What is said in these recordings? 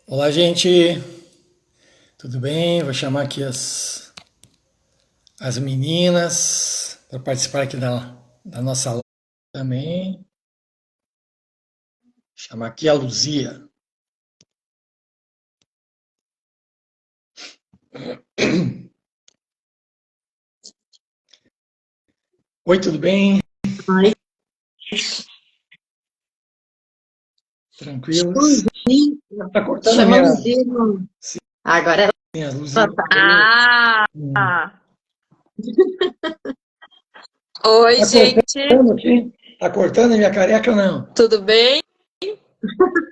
Olá, gente. Tudo bem? Vou chamar aqui as meninas para participar aqui da nossa live também. Chamar aqui a Luzia. Oi, tudo bem? Ai, Tranquilos? Tá cortando a chama a minha, Luzia. Agora ela minha Luzia. tá. Ah, Hum. oi, Tá gente, cortando aqui? Tá cortando a minha careca ou não? tudo bem?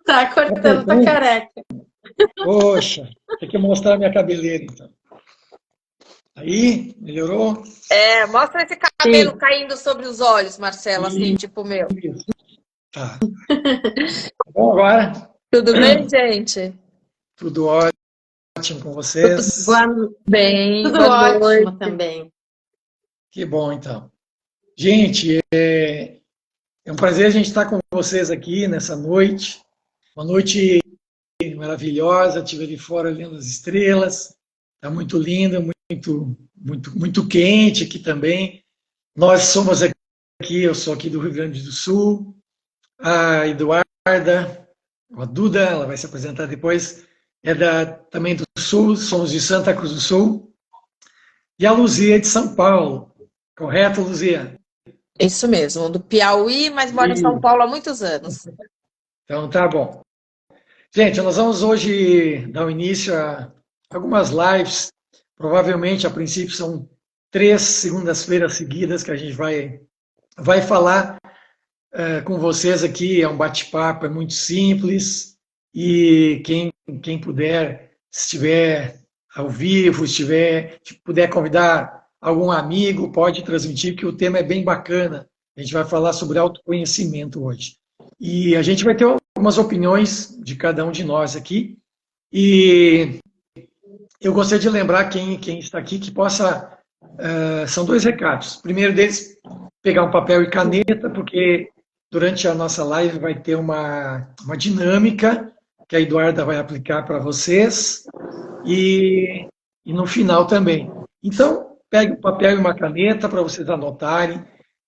Tá Tá cortando tua cortando? careca. Poxa, tem que mostrar a minha cabeleira então. Aí, melhorou? Mostra esse cabelo Sim. caindo sobre os olhos, Marcelo, assim, Isso. tipo o meu. Tá. Tá bom agora? Tudo bem, gente? Tudo ótimo com vocês? Bem, Tudo boa noite. ótimo também. Que bom, então. Gente, é um prazer a gente estar com vocês aqui nessa noite. Uma noite maravilhosa. Estive ali fora olhando as estrelas. Está muito linda, muito quente aqui também. Nós somos aqui, eu sou aqui do Rio Grande do Sul. A Eduarda, a Duda, ela vai se apresentar depois, também do Sul, somos de Santa Cruz do Sul. E a Luzia é de São Paulo. Correto, Luzia? Isso mesmo, do Piauí, mas moro em São Paulo há muitos anos. Então tá bom. Gente, nós vamos hoje dar o início a algumas lives. Provavelmente, a princípio, são 3 segundas-feiras seguidas que a gente vai falar com vocês aqui. É um bate-papo, é muito simples. E quem puder, se estiver ao vivo, puder convidar algum amigo, pode transmitir, que o tema é bem bacana. A gente vai falar sobre autoconhecimento hoje. E a gente vai ter algumas opiniões de cada um de nós aqui. E eu gostaria de lembrar quem está aqui que possa. São 2 recados. O primeiro deles, pegar um papel e caneta, porque durante a nossa live vai ter uma dinâmica que a Eduarda vai aplicar para vocês e no final também. Então, pegue um papel e uma caneta para vocês anotarem.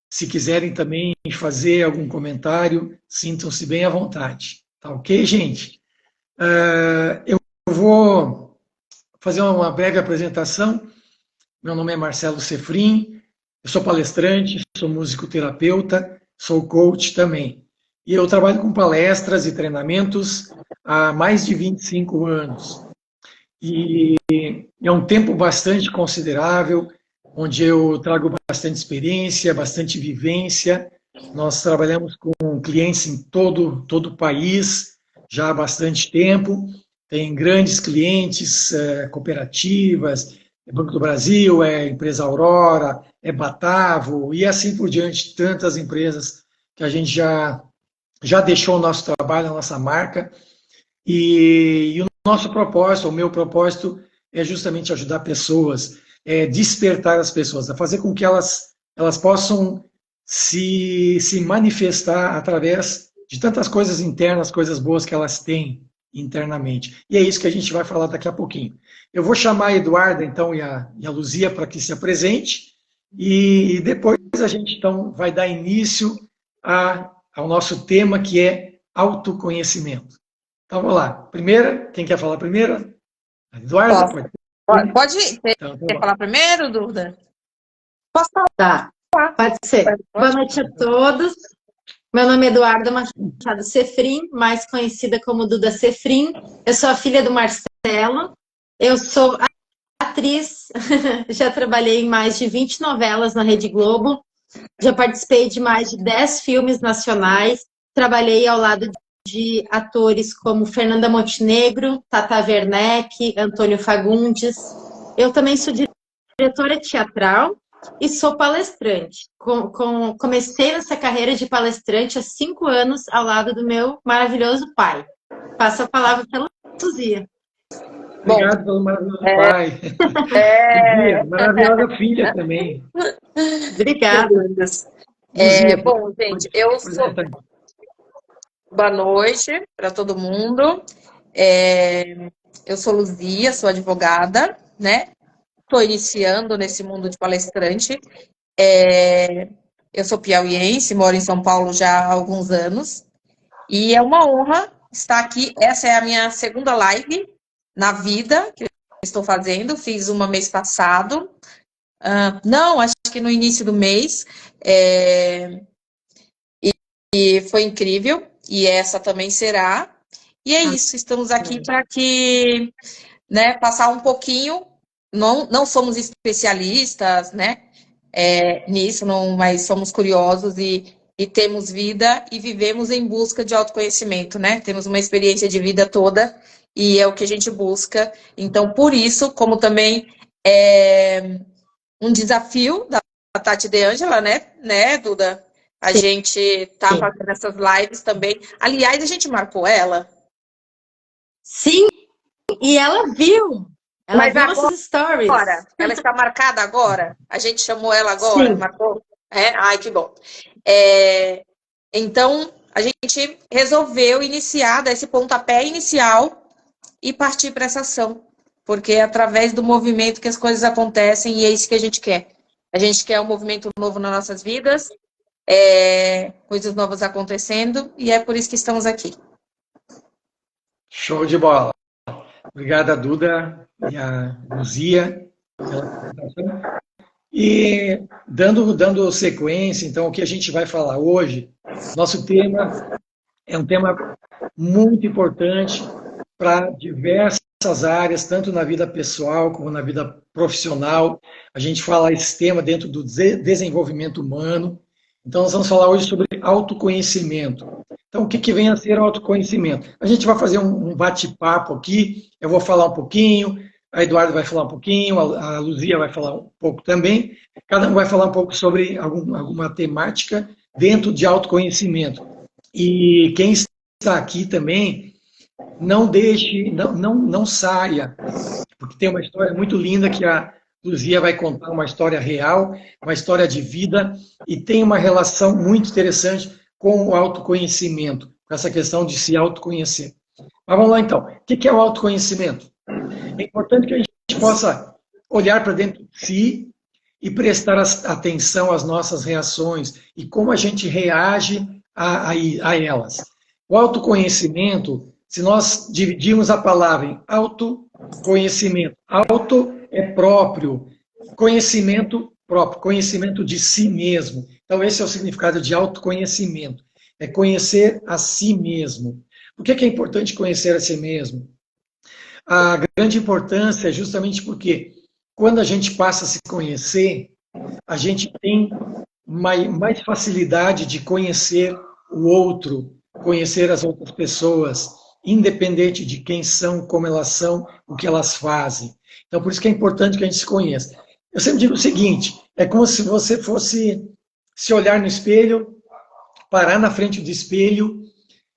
Se quiserem também fazer algum comentário, sintam-se bem à vontade. Tá ok, gente? Eu vou fazer uma breve apresentação. Meu nome é Marcelo Sefrim, eu sou palestrante, sou musicoterapeuta, sou coach também. E eu trabalho com palestras e treinamentos há mais de 25 anos. E é um tempo bastante considerável, onde eu trago bastante experiência, bastante vivência. Nós trabalhamos com clientes em todo o país já há bastante tempo. Tem grandes clientes, cooperativas, é Banco do Brasil, é Empresa Aurora, é Batavo e assim por diante, tantas empresas que a gente já deixou o nosso trabalho, a nossa marca. E o nosso propósito, o meu propósito, é justamente ajudar pessoas, despertar as pessoas, a fazer com que elas possam se manifestar através de tantas coisas internas, coisas boas que elas têm internamente. E é isso que a gente vai falar daqui a pouquinho. Eu vou chamar a Eduarda, então, e a Luzia para que se apresente, e depois a gente, então, vai dar início ao nosso tema, que é autoconhecimento. Então, vamos lá. Primeira, quem quer falar primeiro? Eduarda, Posso? pode ir? Pode ir. Você Então, tá quer bom. falar primeiro, Duda? Posso Tá, falar? pode ser. Boa noite a todos. Meu nome é Eduarda Machado Sefrim, mais conhecida como Duda Sefrim. Eu sou a filha do Marcelo. Eu sou atriz. Já trabalhei em mais de 20 novelas na Rede Globo. Já participei de mais de 10 filmes nacionais. Trabalhei ao lado de atores como Fernanda Montenegro, Tata Werneck, Antônio Fagundes. Eu também sou diretora teatral e sou palestrante. Comecei nessa carreira de palestrante há 5 anos ao lado do meu maravilhoso pai. Passo a palavra para a Luzia. Bom, Obrigado pelo maravilhoso pai. Luzia, maravilhosa filha também. Obrigada. Luzia, bom, pode gente, se eu sou. apresentar. Boa noite para todo mundo. Eu sou Luzia, sou advogada, né? Estou iniciando nesse mundo de palestrante. Eu sou piauiense, moro em São Paulo já há alguns anos. E é uma honra estar aqui. Essa é a minha segunda live na vida que eu estou fazendo. Fiz uma mês passado. Não, acho que no início do mês. E foi incrível. E essa também será. E é isso, estamos aqui para que, né, passar um pouquinho. Não somos especialistas, né, nisso, não, mas somos curiosos e temos vida e vivemos em busca de autoconhecimento, né? Temos uma experiência de vida toda e é o que a gente busca. Então, por isso, como também é um desafio da Tati De Angela, né, Duda? A gente tá fazendo essas lives também. Aliás, a gente marcou ela. Sim, e ela viu. Ela Mas viu nossos stories. Agora, ela está marcada agora? A gente chamou ela agora? Sim. Marcou? Ai, que bom. Então, a gente resolveu iniciar, dar esse pontapé inicial e partir para essa ação. Porque é através do movimento que as coisas acontecem e é isso que a gente quer. A gente quer um movimento novo nas nossas vidas, coisas novas acontecendo e é por isso que estamos aqui. Show de bola. Obrigada, Duda e a Luzia pela apresentação. E dando sequência, então, o que a gente vai falar hoje, nosso tema é um tema muito importante para diversas áreas, tanto na vida pessoal como na vida profissional. A gente fala esse tema dentro do desenvolvimento humano. Então, nós vamos falar hoje sobre autoconhecimento. Então, o que vem a ser autoconhecimento? A gente vai fazer um bate-papo aqui, eu vou falar um pouquinho, a Eduardo vai falar um pouquinho, a Luzia vai falar um pouco também, cada um vai falar um pouco sobre alguma temática dentro de autoconhecimento. E quem está aqui também, não deixe, não saia, porque tem uma história muito linda que a Luzia vai contar, uma história real, uma história de vida, e tem uma relação muito interessante com o autoconhecimento, com essa questão de se autoconhecer. Mas vamos lá então, o que é o autoconhecimento? É importante que a gente possa olhar para dentro de si e prestar atenção às nossas reações e como a gente reage a elas. O autoconhecimento, se nós dividirmos a palavra em autoconhecimento, auto é próprio, conhecimento próprio, conhecimento de si mesmo. Então, esse é o significado de autoconhecimento, é conhecer a si mesmo. Por que é importante conhecer a si mesmo? A grande importância é justamente porque quando a gente passa a se conhecer, a gente tem mais facilidade de conhecer o outro, conhecer as outras pessoas, independente de quem são, como elas são, o que elas fazem. Então, por isso que é importante que a gente se conheça. Eu sempre digo o seguinte, é como se você fosse se olhar no espelho, parar na frente do espelho,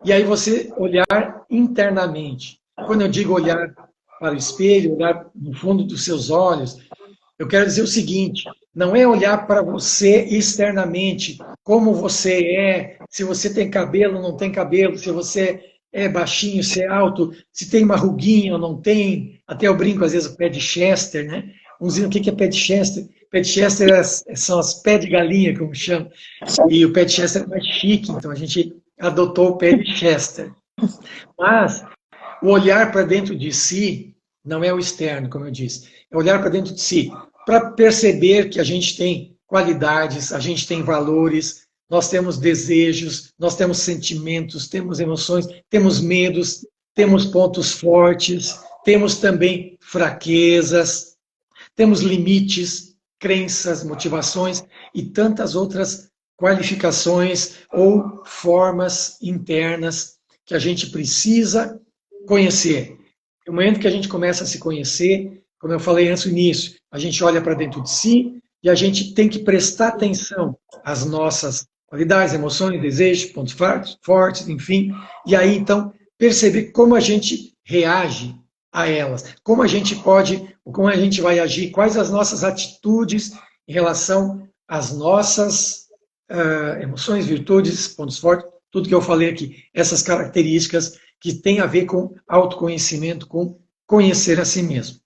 e aí você olhar internamente. Quando eu digo olhar para o espelho, olhar no fundo dos seus olhos, eu quero dizer o seguinte, não é olhar para você externamente, como você é, se você tem cabelo ou não tem cabelo, se você é baixinho, se é alto, se tem uma ruguinha ou não tem, até eu brinco às vezes o pé de Chester, né? Uns dizem o que é pé de Chester? Pé de Chester são as pés de galinha, como chama, e o pé de Chester é mais chique, então a gente adotou o pé de Chester. Mas o olhar para dentro de si não é o externo, como eu disse, é olhar para dentro de si, para perceber que a gente tem qualidades, a gente tem valores, nós temos desejos, nós temos sentimentos, temos emoções, temos medos, temos pontos fortes, temos também fraquezas, temos limites, crenças, motivações e tantas outras qualificações ou formas internas que a gente precisa conhecer. No momento que a gente começa a se conhecer, como eu falei antes no início, a gente olha para dentro de si e a gente tem que prestar atenção às nossas qualidades, emoções, desejos, pontos fortes, enfim, e aí então perceber como a gente reage a elas, como a gente vai agir, quais as nossas atitudes em relação às nossas emoções, virtudes, pontos fortes, tudo que eu falei aqui, essas características que tem a ver com autoconhecimento, com conhecer a si mesmo.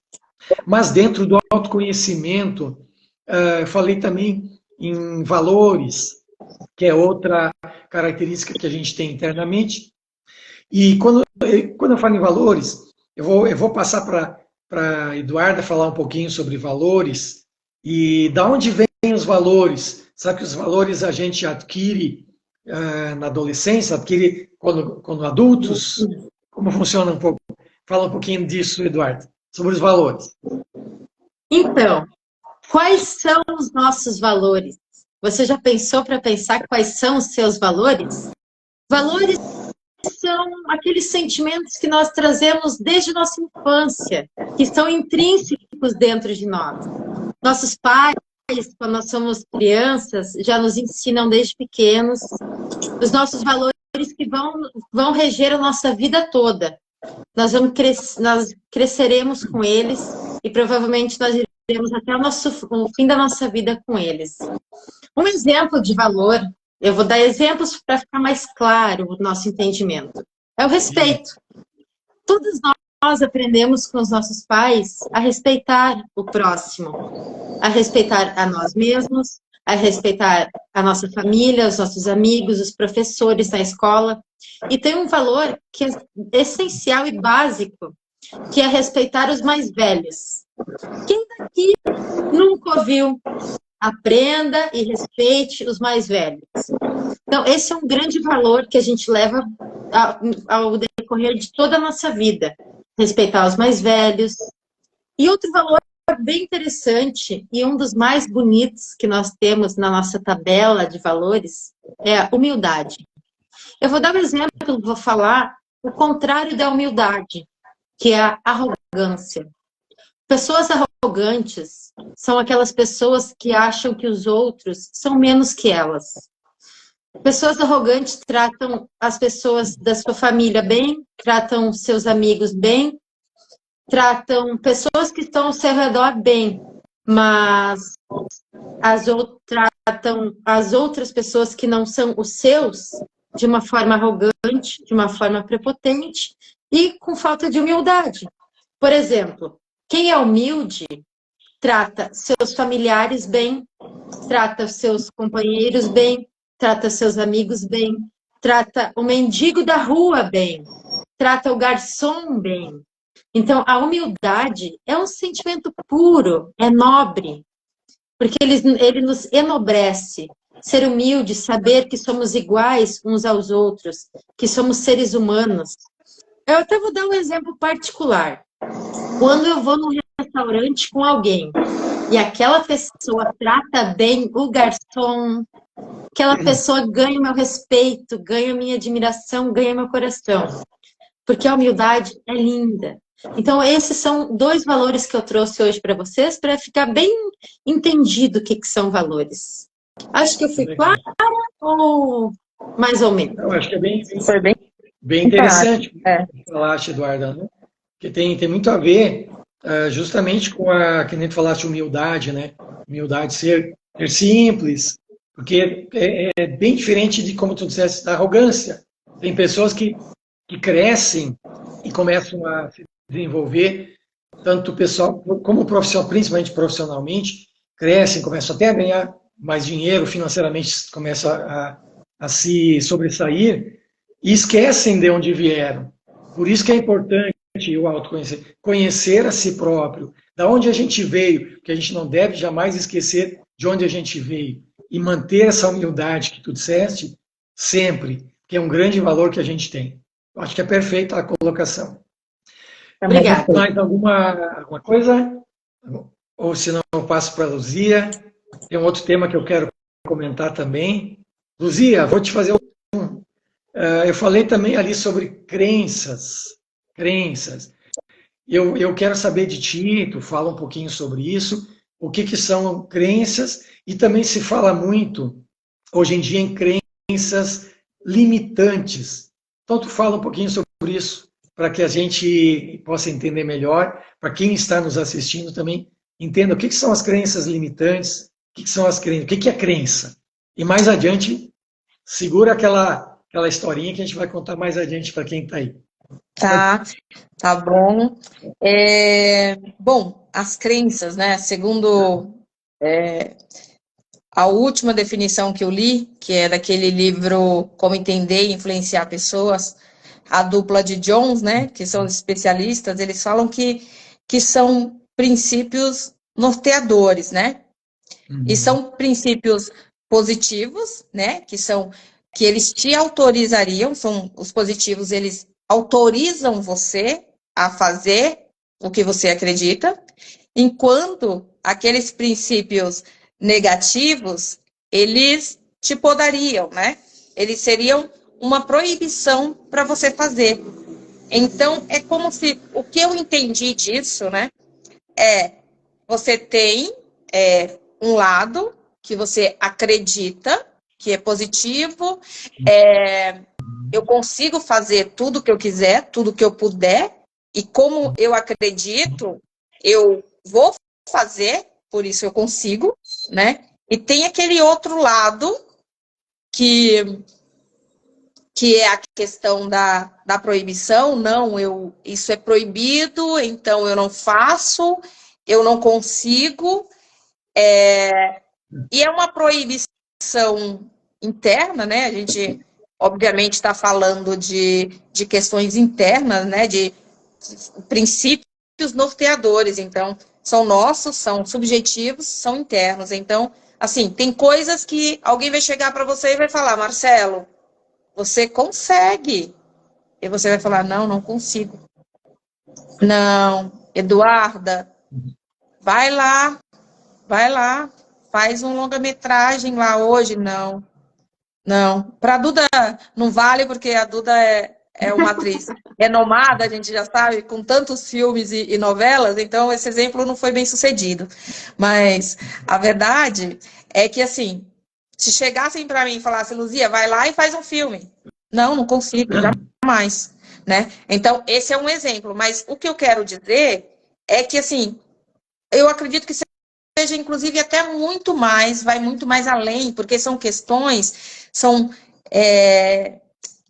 Mas dentro do autoconhecimento, eu falei também em valores, que é outra característica que a gente tem internamente. E quando eu falo em valores, eu vou passar para a Eduarda falar um pouquinho sobre valores e da onde vêm os valores. Sabe que os valores a gente adquire na adolescência, adquire quando adultos? Como funciona um pouco? Fala um pouquinho disso, Eduardo, sobre os valores. Então, quais são os nossos valores? Você já pensou para pensar quais são os seus valores? Valores são aqueles sentimentos que nós trazemos desde nossa infância, que são intrínsecos dentro de nós. Nossos pais, quando nós somos crianças, já nos ensinam desde pequenos os nossos valores que vão reger a nossa vida toda. Nós cresceremos com eles e provavelmente nós iremos até o fim da nossa vida com eles. Um exemplo de valor, eu vou dar exemplos para ficar mais claro o nosso entendimento, é o respeito. Todos nós aprendemos com os nossos pais a respeitar o próximo, a respeitar a nós mesmos, a respeitar a nossa família, os nossos amigos, os professores na escola. E tem um valor que é essencial e básico, que é respeitar os mais velhos. Quem daqui nunca ouviu? Aprenda e respeite os mais velhos. Então, esse é um grande valor que a gente leva ao decorrer de toda a nossa vida. Respeitar os mais velhos. E outro valor bem interessante, e um dos mais bonitos que nós temos na nossa tabela de valores, é a humildade. Eu vou dar um exemplo, vou falar o contrário da humildade, que é a arrogância. Pessoas arrogantes são aquelas pessoas que acham que os outros são menos que elas. Pessoas arrogantes tratam as pessoas da sua família bem, tratam seus amigos bem, tratam pessoas que estão ao seu redor bem, mas tratam as outras pessoas que não são os seus de uma forma arrogante, de uma forma prepotente e com falta de humildade. Por exemplo, quem é humilde trata seus familiares bem, trata seus companheiros bem, trata seus amigos bem, trata o mendigo da rua bem, trata o garçom bem. Então, a humildade é um sentimento puro, é nobre, porque ele nos enobrece. Ser humilde, saber que somos iguais uns aos outros, que somos seres humanos. Eu até vou dar um exemplo particular. Quando eu vou num restaurante com alguém e aquela pessoa trata bem o garçom, aquela pessoa ganha o meu respeito, ganha a minha admiração, ganha meu coração. Porque a humildade é linda. Então, esses são dois valores que eu trouxe hoje para vocês, para ficar bem entendido o que que são valores. Acho que eu fui clara ou mais ou menos? Eu acho que é Foi bem interessante o É. que falaste, Eduarda, né? Porque tem muito a ver justamente com que nem tu falaste, humildade, né? Humildade, ser simples, porque é bem diferente de, como tu disseste, da arrogância. Tem pessoas que crescem e começam a se desenvolver, tanto pessoal como profissional, principalmente profissionalmente, crescem, começam até a ganhar mais dinheiro, financeiramente começam a se sobressair e esquecem de onde vieram. Por isso que é importante o autoconhecer, conhecer a si próprio, da onde a gente veio, porque a gente não deve jamais esquecer de onde a gente veio e manter essa humildade que tu disseste sempre, que é um grande valor que a gente tem. Eu acho que é perfeita a colocação. Obrigada. Mais alguma coisa? Ou se não, eu passo para a Luzia. Tem um outro tema que eu quero comentar também. Luzia, vou te fazer eu falei também ali sobre crenças. Eu quero saber de ti, tu fala um pouquinho sobre isso, o que são crenças, e também se fala muito, hoje em dia, em crenças limitantes. Então, tu fala um pouquinho sobre isso, para que a gente possa entender melhor, para quem está nos assistindo também entenda o que são as crenças limitantes, o que são as crenças, o que é crença. E mais adiante, segura aquela historinha que a gente vai contar mais adiante para quem está aí. Tá bom. Bom, as crenças, né? Segundo a última definição que eu li, que é daquele livro Como Entender e Influenciar Pessoas, a dupla de Jones, né? Que são os especialistas, eles falam que são princípios norteadores, né? E são princípios positivos, né? Que eles te autorizariam, são os positivos, eles autorizam você a fazer o que você acredita, enquanto aqueles princípios negativos, eles te podariam, né? Eles seriam uma proibição para você fazer. Então, é como se, o que eu entendi disso, né? Você tem um lado que você acredita que é positivo, eu consigo fazer tudo que eu quiser, tudo que eu puder, e como eu acredito, eu vou fazer, por isso eu consigo, né? E tem aquele outro lado que é a questão da proibição. Não, isso é proibido, então eu não faço, eu não consigo, e é uma proibição interna, né? A gente, obviamente, está falando de questões internas, né? De princípios norteadores. Então, são nossos, são subjetivos, são internos. Então, assim, tem coisas que alguém vai chegar para você e vai falar: Marcelo, você consegue. E você vai falar: não, não consigo. Não, Eduarda, vai lá, faz um longa-metragem lá hoje. Não. Para a Duda não vale, porque a Duda é uma atriz renomada, a gente já sabe, com tantos filmes e novelas, então esse exemplo não foi bem sucedido. Mas a verdade é que, assim, se chegassem para mim e falassem: Luzia, vai lá e faz um filme. Não consigo, jamais. Né? Então, esse é um exemplo. Mas o que eu quero dizer é que, assim, eu acredito que seja, inclusive, até muito mais, vai muito mais além, porque são questões, são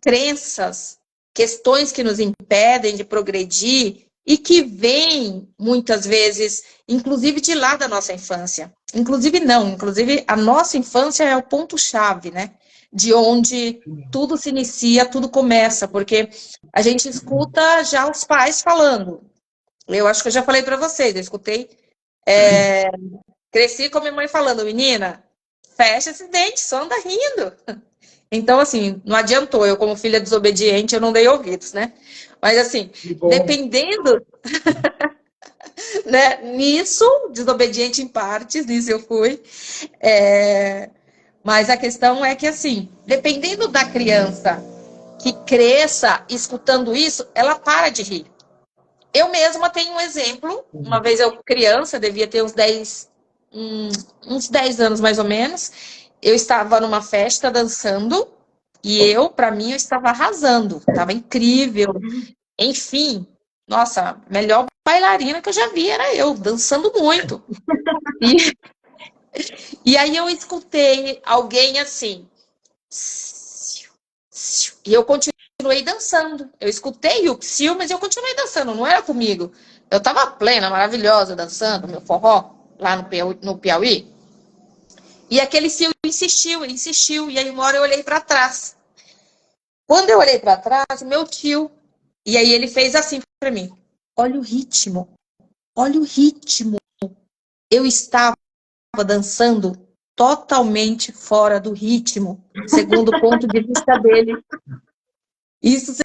crenças, questões que nos impedem de progredir e que vêm, muitas vezes, inclusive de lá da nossa infância. Inclusive a nossa infância é o ponto-chave, né? De onde tudo se inicia, tudo começa, porque a gente escuta já os pais falando. Eu acho que eu já falei para vocês, eu escutei, cresci com a minha mãe falando: menina, fecha esse dente, só anda rindo. Então, assim, não adiantou, eu como filha desobediente, eu não dei ouvidos, né? Mas, assim, dependendo, né, nisso, desobediente em partes, nisso eu fui, mas a questão é que, assim, dependendo da criança que cresça escutando isso, ela para de rir. Eu mesma tenho um exemplo, uma vez eu criança, devia ter uns 10 anos mais ou menos, eu estava numa festa dançando, e para mim, eu estava arrasando, estava incrível, enfim, nossa, melhor bailarina que eu já vi era eu, dançando muito. E aí eu escutei alguém assim, e eu continuei dançando. Eu escutei o psiu, mas eu continuei dançando, não era comigo. Eu estava plena, maravilhosa, dançando meu forró lá no Piauí. E aquele psiu insistiu, e aí uma hora eu olhei para trás. Quando eu olhei para trás, meu tio, e aí ele fez assim para mim: olha o ritmo, olha o ritmo. Eu estava dançando totalmente fora do ritmo, segundo o ponto de vista dele. Isso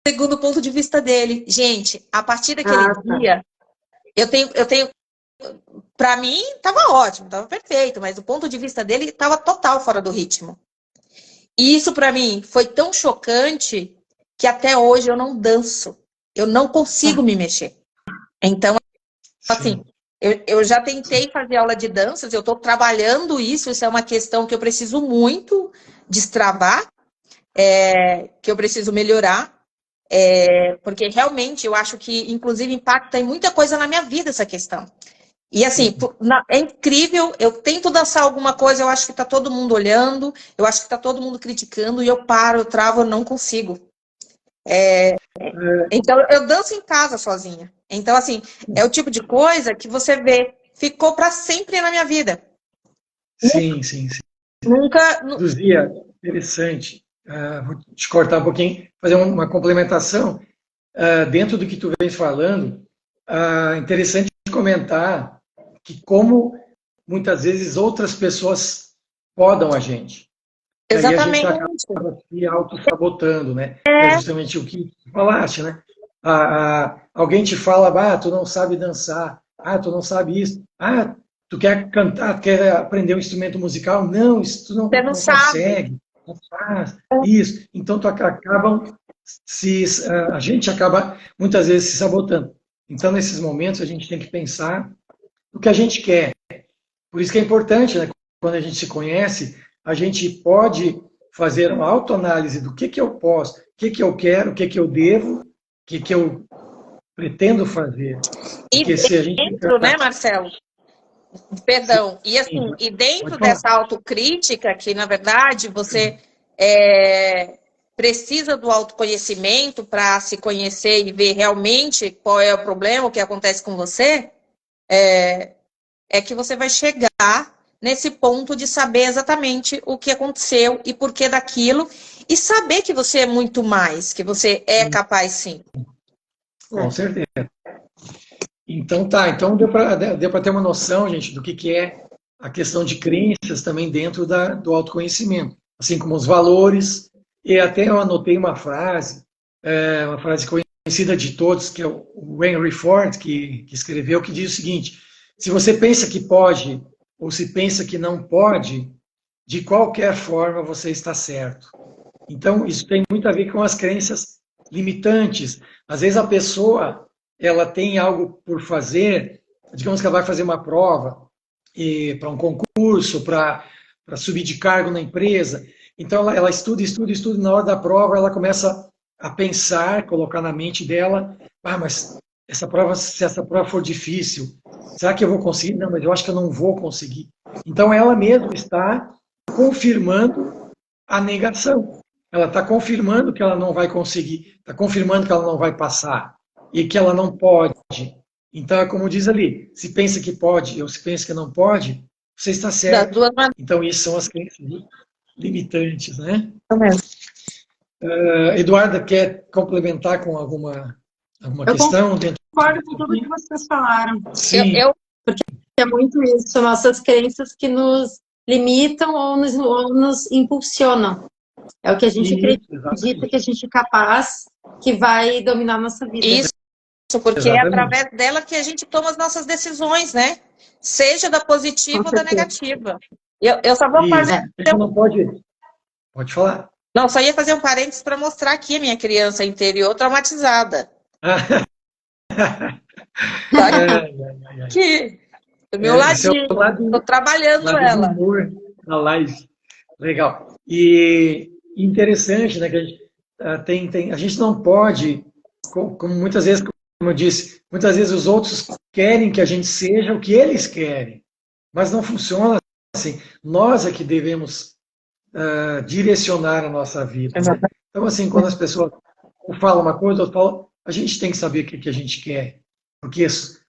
segundo o ponto de vista dele. Gente, a partir daquele dia, eu tenho, para mim, estava ótimo, estava perfeito, mas do ponto de vista dele, estava total fora do ritmo. E isso, para mim, foi tão chocante que até hoje eu não danço. Eu não consigo me mexer. Então, assim, eu já tentei fazer aula de danças, eu estou trabalhando isso é uma questão que eu preciso muito destravar, que eu preciso melhorar, porque realmente eu acho que, inclusive, impacta em muita coisa na minha vida essa questão. E assim, é incrível, eu tento dançar alguma coisa, eu acho que tá todo mundo olhando, eu acho que tá todo mundo criticando, e eu paro, eu travo, eu não consigo. Então, eu danço em casa sozinha. Então, assim, é o tipo de coisa que você vê, ficou para sempre na minha vida. Sim, sim, sim. Nunca. Luzia, interessante. Vou te cortar um pouquinho, fazer uma complementação. Dentro do que tu vem falando, interessante comentar que como muitas vezes outras pessoas podam a gente. E aí a gente Exatamente. acaba se auto-sabotando, né? É justamente o que tu falaste, né? Alguém te fala, tu não sabe dançar, tu não sabe isso, tu quer cantar, tu quer aprender um instrumento musical, não, isso tu não, Você não não sabe. consegue, não faz, isso. Então a gente acaba muitas vezes se sabotando. Então, nesses momentos, a gente tem que pensar no que a gente quer. Por isso que é importante, né? Quando a gente se conhece, a gente pode fazer uma autoanálise do que eu posso, o que eu quero, o que eu devo, o que eu pretendo fazer. E Porque se a gente dentro, né, Marcelo? Perdão. E assim, e dentro dessa autocrítica, que na verdade você precisa do autoconhecimento para se conhecer e ver realmente qual é o problema, o que acontece com você, é que você vai chegar nesse ponto de saber exatamente o que aconteceu e por que daquilo, e saber que você é muito mais, que você é capaz sim. Com certeza. Então então deu para ter uma noção, gente, do que é a questão de crenças também dentro do autoconhecimento, assim como os valores, e até eu anotei uma frase conhecida de todos, que é o Henry Ford, que escreveu, que diz o seguinte: se você pensa que pode ou se pensa que não pode, de qualquer forma você está certo. Então, isso tem muito a ver com as crenças limitantes. Às vezes a pessoa ela tem algo por fazer, digamos que ela vai fazer uma prova para um concurso, para subir de cargo na empresa. Então ela estuda, e na hora da prova ela começa a pensar, colocar na mente dela, mas se essa prova for difícil, será que eu vou conseguir? Não, mas eu acho que eu não vou conseguir. Então ela mesma está confirmando a negação. Ela está confirmando que ela não vai conseguir, está confirmando que ela não vai passar e que ela não pode. Então, é como diz ali, se pensa que pode ou se pensa que não pode, você está certo. Então, isso são as crenças limitantes, né? Eduarda, quer complementar com alguma questão? Eu concordo com tudo que vocês falaram. Sim. Porque é muito isso, são nossas crenças que nos limitam ou nos impulsionam. É o que a gente acredita que a gente é capaz, que vai dominar a nossa vida. Isso, porque é através dela que a gente toma as nossas decisões, né? Seja da positiva ou da negativa. Eu só vou fazer... Não pode falar. Não, só ia fazer um parênteses para mostrar aqui a minha criança interior traumatizada. Aqui, do meu ladinho. Estou trabalhando ela. Humor, na live. Legal. E interessante, né, que a gente não pode, como muitas vezes, como eu disse, muitas vezes os outros querem que a gente seja o que eles querem, mas não funciona assim. Nós é que devemos direcionar a nossa vida. Né? Então, assim, quando as pessoas falam uma coisa, outras falam, a gente tem que saber o que a gente quer, porque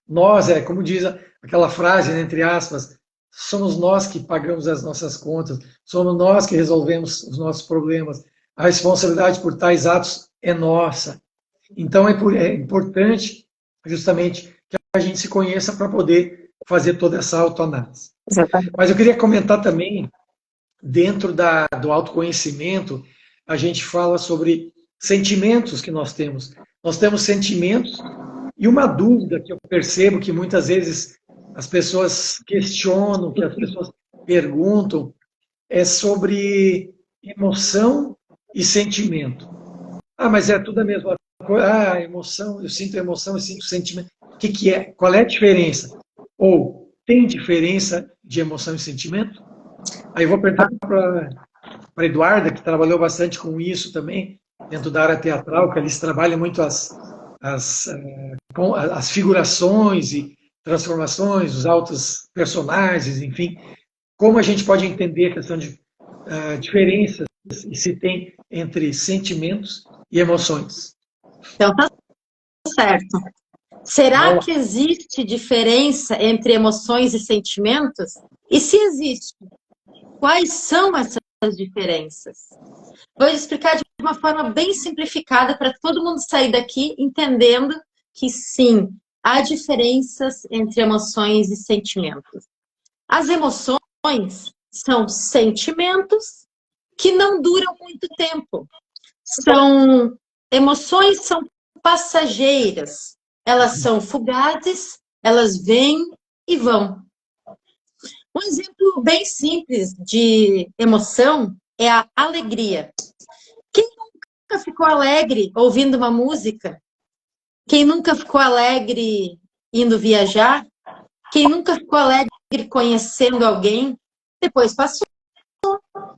nós, como diz aquela frase, né, entre aspas, somos nós que pagamos as nossas contas, somos nós que resolvemos os nossos problemas, a responsabilidade por tais atos é nossa. Então é importante justamente que a gente se conheça para poder fazer toda essa autoanálise. Exatamente. Mas eu queria comentar também, dentro do autoconhecimento, a gente fala sobre sentimentos que nós temos. Nós temos sentimentos e uma dúvida que eu percebo que muitas vezes as pessoas questionam, que as pessoas perguntam, é sobre emoção e sentimento. Mas é tudo a mesma coisa. Emoção, eu sinto emoção, eu sinto sentimento. O que é? Qual é a diferença? Ou tem diferença de emoção e sentimento? Aí eu vou perguntar para a Eduarda, que trabalhou bastante com isso também, dentro da área teatral, que eles trabalham muito as figurações e transformações, os altos personagens, enfim. Como a gente pode entender a questão de diferenças e se tem entre sentimentos e emoções? Então tá certo. Será que existe diferença entre emoções e sentimentos? E se existe, quais são essas diferenças? Vou explicar de uma forma bem simplificada para todo mundo sair daqui entendendo que sim, há diferenças entre emoções e sentimentos. As emoções são sentimentos que não duram muito tempo. Emoções são passageiras, elas são fugazes, elas vêm e vão. Um exemplo bem simples de emoção é a alegria. Quem nunca ficou alegre ouvindo uma música? Quem nunca ficou alegre indo viajar? Quem nunca ficou alegre conhecendo alguém? Depois passou.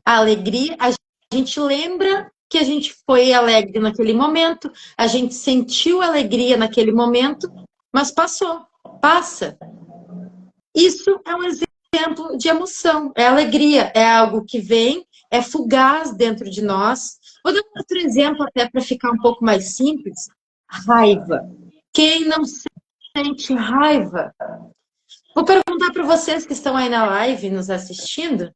A alegria, a gente lembra que a gente foi alegre naquele momento, a gente sentiu alegria naquele momento, mas passou, passa. Isso é um exemplo de emoção, é alegria, é algo que vem, é fugaz dentro de nós. Vou dar um outro exemplo até para ficar um pouco mais simples. Raiva. Quem não sente raiva? Vou perguntar para vocês que estão aí na live nos assistindo,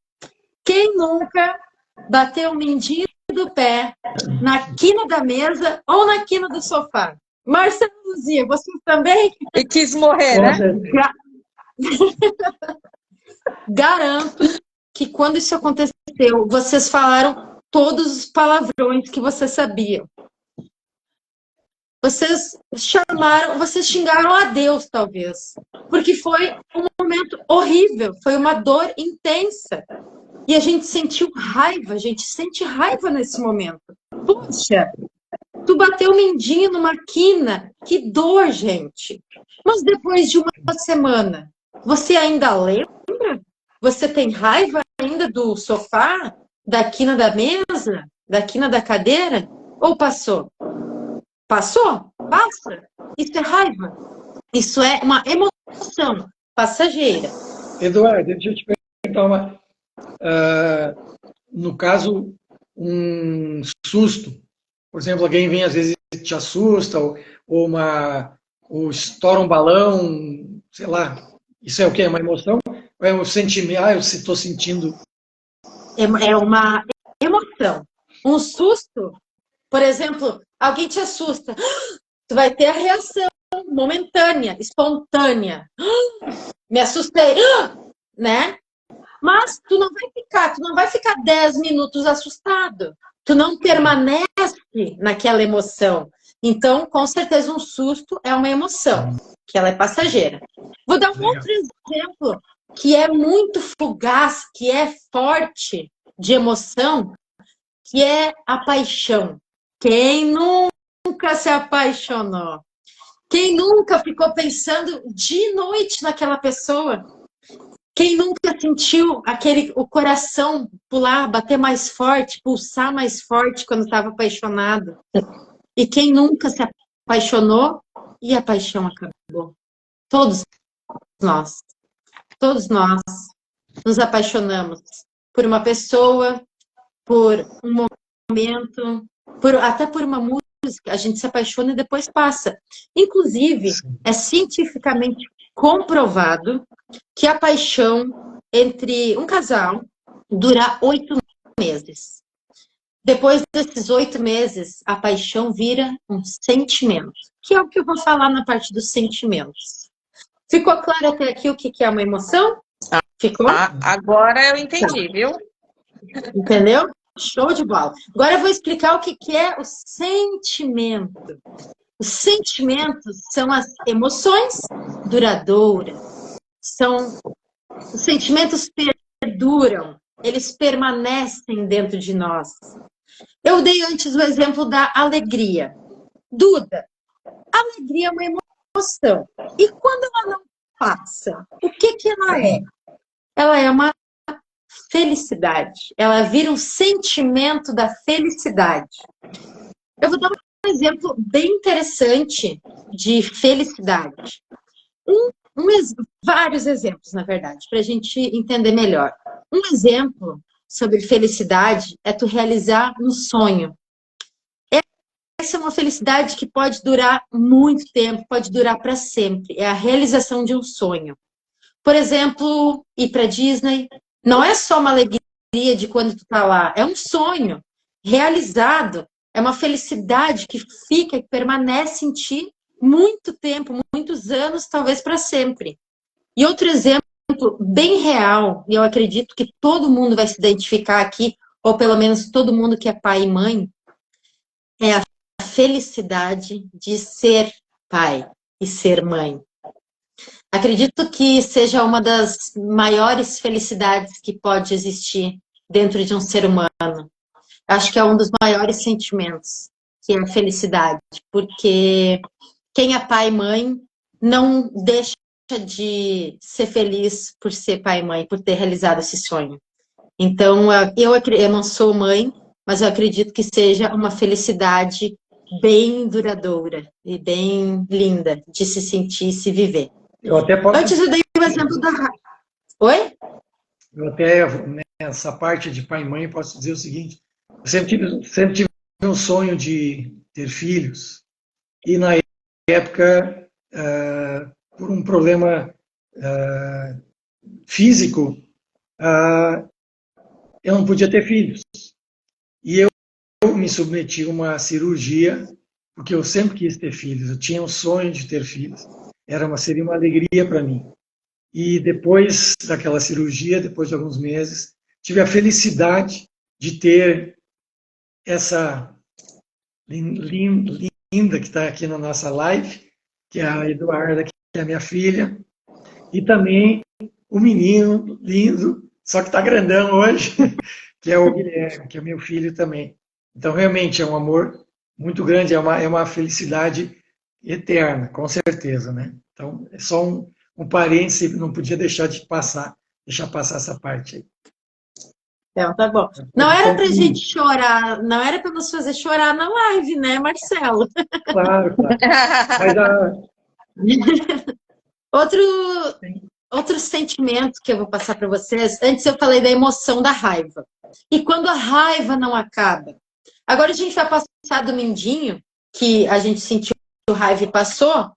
quem nunca bateu o mindinho do pé na quina da mesa ou na quina do sofá? Marcelo Luzia, você também? E quis morrer, né? Garanto que quando isso aconteceu, vocês falaram todos os palavrões que vocês sabiam. Vocês xingaram a Deus, talvez. Porque foi um momento horrível, foi uma dor intensa. E a gente sentiu raiva, a gente sente raiva nesse momento. Puxa, tu bateu o mindinho numa quina, que dor, gente. Mas depois de uma semana, você ainda lembra? Você tem raiva ainda do sofá, da quina da mesa, da quina da cadeira? Ou passou? Passou? Passa. Isso é raiva. Isso é uma emoção passageira. Eduardo, deixa eu te perguntar no caso, um susto. Por exemplo, alguém vem às vezes e te assusta, ou estoura um balão, sei lá. Isso é o quê? É uma emoção? Ou é um sentimento? Eu estou sentindo. É uma emoção. Um susto, por exemplo, alguém te assusta. Tu vai ter a reação momentânea, espontânea. Me assustei, né? Mas tu não vai ficar 10 minutos assustado. Tu não permanece naquela emoção. Então, com certeza, um susto é uma emoção, que ela é passageira. Vou dar um outro exemplo que é muito fugaz, que é forte de emoção, que é a paixão. Quem nunca se apaixonou? Quem nunca ficou pensando de noite naquela pessoa? Quem nunca sentiu o coração pular, bater mais forte, pulsar mais forte quando estava apaixonado? E quem nunca se apaixonou e a paixão acabou? Todos nós nos apaixonamos por uma pessoa, por um momento, até por uma música. A gente se apaixona e depois passa. Inclusive, é cientificamente comprovado que a paixão entre um casal dura 8 meses. Depois desses 8 meses, a paixão vira um sentimento, que é o que eu vou falar na parte dos sentimentos. Ficou claro até aqui o que é uma emoção? Ficou? Agora eu entendi, viu? Entendeu? Show de bola. Agora eu vou explicar o que é o sentimento. Os sentimentos são as emoções duradouras. Os sentimentos perduram, eles permanecem dentro de nós. Eu dei antes o exemplo da alegria. Duda, alegria é uma emoção. E quando ela não passa, o que ela é? Ela é uma felicidade. Ela vira um sentimento da felicidade. Eu vou dar um exemplo bem interessante de felicidade. Vários exemplos, na verdade, para a gente entender melhor. Um exemplo sobre felicidade é tu realizar um sonho. essa é uma felicidade que pode durar muito tempo, pode durar para sempre. É a realização de um sonho. Por exemplo, ir para Disney não é só uma alegria de quando tu tá lá, é um sonho realizado, é uma felicidade que fica, que permanece em ti muito tempo, muitos anos, talvez para sempre. E outro exemplo bem real, e eu acredito que todo mundo vai se identificar aqui, ou pelo menos todo mundo que é pai e mãe, é a felicidade de ser pai e ser mãe. Acredito que seja uma das maiores felicidades que pode existir dentro de um ser humano. Acho que é um dos maiores sentimentos, que é a felicidade, porque quem é pai e mãe não deixa de ser feliz por ser pai e mãe, por ter realizado esse sonho. Então, eu não sou mãe, mas eu acredito que seja uma felicidade bem duradoura e bem linda de se sentir e se viver. Eu até posso... Antes eu dei o exemplo da... Oi? Eu até, nessa parte de pai e mãe, posso dizer o seguinte, eu sempre tive um sonho de ter filhos, e na época, por um problema físico, eu não podia ter filhos. E eu me submeti a uma cirurgia, porque eu sempre quis ter filhos, eu tinha um sonho de ter filhos, seria uma alegria para mim. E depois daquela cirurgia, depois de alguns meses, tive a felicidade de ter essa linda que está aqui na nossa live, que é a Eduarda, que é a minha filha, e também o menino lindo, só que está grandão hoje, que é o Guilherme, que é meu filho também. Então, realmente, é um amor muito grande, é uma felicidade eterna, com certeza, né? Então, é só um parêntese, não podia deixar passar essa parte aí. Então, tá bom. Não era pra gente chorar, não era para nos fazer chorar na live, né, Marcelo? Claro, claro. Mas Outro sentimento que eu vou passar para vocês, antes eu falei da emoção da raiva. E quando a raiva não acaba? Agora a gente vai passar do mindinho, que a gente sentiu raiva e passou,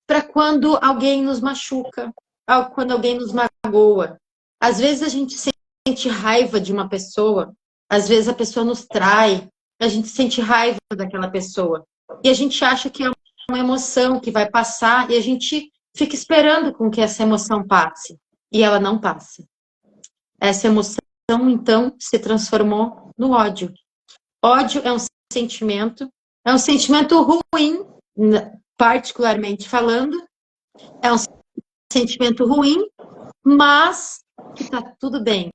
para quando alguém nos machuca, quando alguém nos magoa. Às vezes a gente sente raiva de uma pessoa, às vezes a pessoa nos trai, a gente sente raiva daquela pessoa. E a gente acha que é uma emoção que vai passar e a gente fica esperando com que essa emoção passe. E ela não passa. Essa emoção, então, se transformou no ódio. Ódio é um sentimento ruim, particularmente falando, é um sentimento ruim, mas que está tudo bem.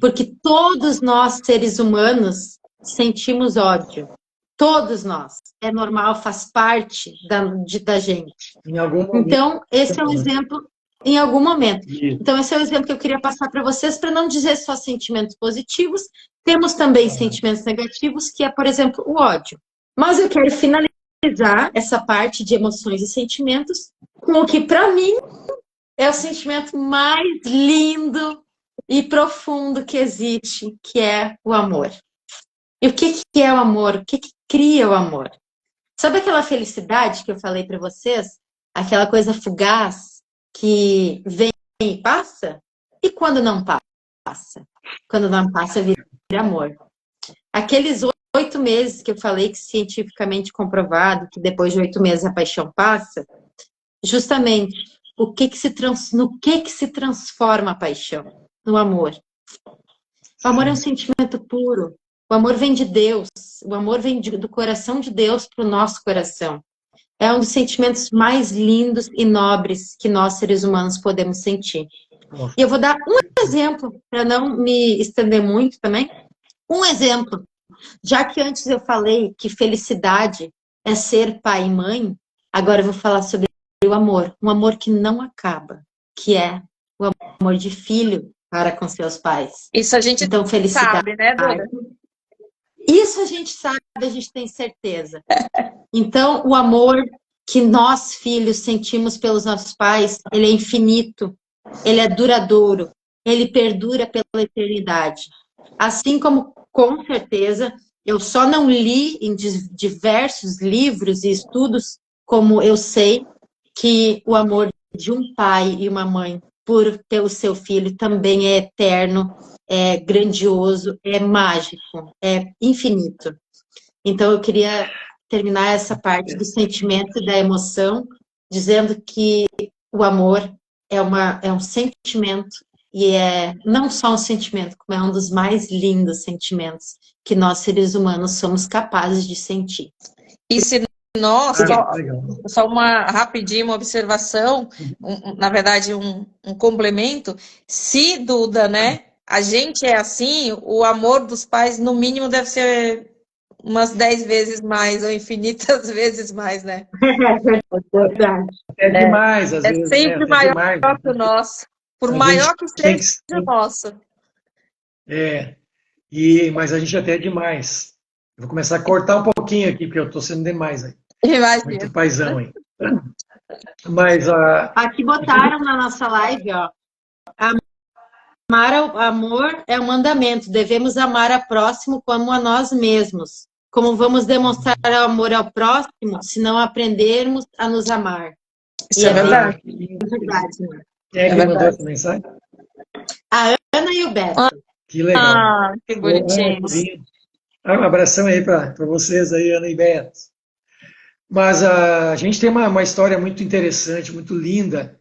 Porque todos nós, seres humanos, sentimos ódio. Todos nós. É normal, faz parte da gente. em algum momento, então, esse é um exemplo, em algum momento. Então, esse é o exemplo que eu queria passar para vocês, para não dizer só sentimentos positivos. Temos também sentimentos negativos, que é, por exemplo, o ódio. Mas eu quero finalizar essa parte de emoções e sentimentos com o que, para mim, é o sentimento mais lindo e profundo que existe, que é o amor. E o que é o amor? O que cria o amor? Sabe aquela felicidade que eu falei para vocês? Aquela coisa fugaz que vem e passa? E quando não passa? Quando não passa, vira amor. Aqueles 8 meses que eu falei que cientificamente comprovado, que depois de 8 meses a paixão passa, justamente, no que se transforma a paixão? No amor. O amor é um sentimento puro. O amor vem de Deus. O amor vem do coração de Deus para o nosso coração. É um dos sentimentos mais lindos e nobres que nós, seres humanos, podemos sentir. E eu vou dar um exemplo, para não me estender muito também. Um exemplo. Já que antes eu falei que felicidade é ser pai e mãe, agora eu vou falar sobre o amor. Um amor que não acaba, que é o amor de filho para com seus pais. Isso a gente então, felicidade, sabe, né, Dora? Isso a gente sabe, a gente tem certeza. Então, o amor que nós, filhos, sentimos pelos nossos pais, ele é infinito, ele é duradouro, ele perdura pela eternidade. Assim como, com certeza, Eu só não li em diversos livros e estudos, como eu sei que o amor de um pai e uma mãe pelo seu filho também é eterno, é grandioso, é mágico, é infinito. Então, eu queria terminar essa parte do sentimento e da emoção, dizendo que o amor é um sentimento, e é não só um sentimento, como é um dos mais lindos sentimentos que nós, seres humanos, somos capazes de sentir. E se nós, Legal. só uma rapidinho, uma observação, na verdade, um complemento. Se, Duda, né, a gente é assim, o amor dos pais, no mínimo, deve ser umas 10 vezes mais, ou infinitas vezes mais, né? É verdade. É demais, às É vezes, né? sempre Até maior demais. que o nosso. Por A maior gente que tem seja que. o nosso. É, mas a gente até é demais. Eu vou começar a cortar um pouquinho aqui, porque eu estou sendo demais aí. Muito Imagina. paizão aí. Mas Aqui botaram na nossa live, ó. Amar ao amor é um mandamento. Devemos amar a próximo como a nós mesmos. Como vamos demonstrar o amor ao próximo se não aprendermos a nos amar? Isso E é é bem verdade. verdade, né? quem é É que mandou verdade. essa mensagem? A Ana e o Beto. Que legal. Ah, que bonitinhos. Um abração aí para vocês aí, Ana e Beto. Mas a gente tem uma história muito interessante, muito linda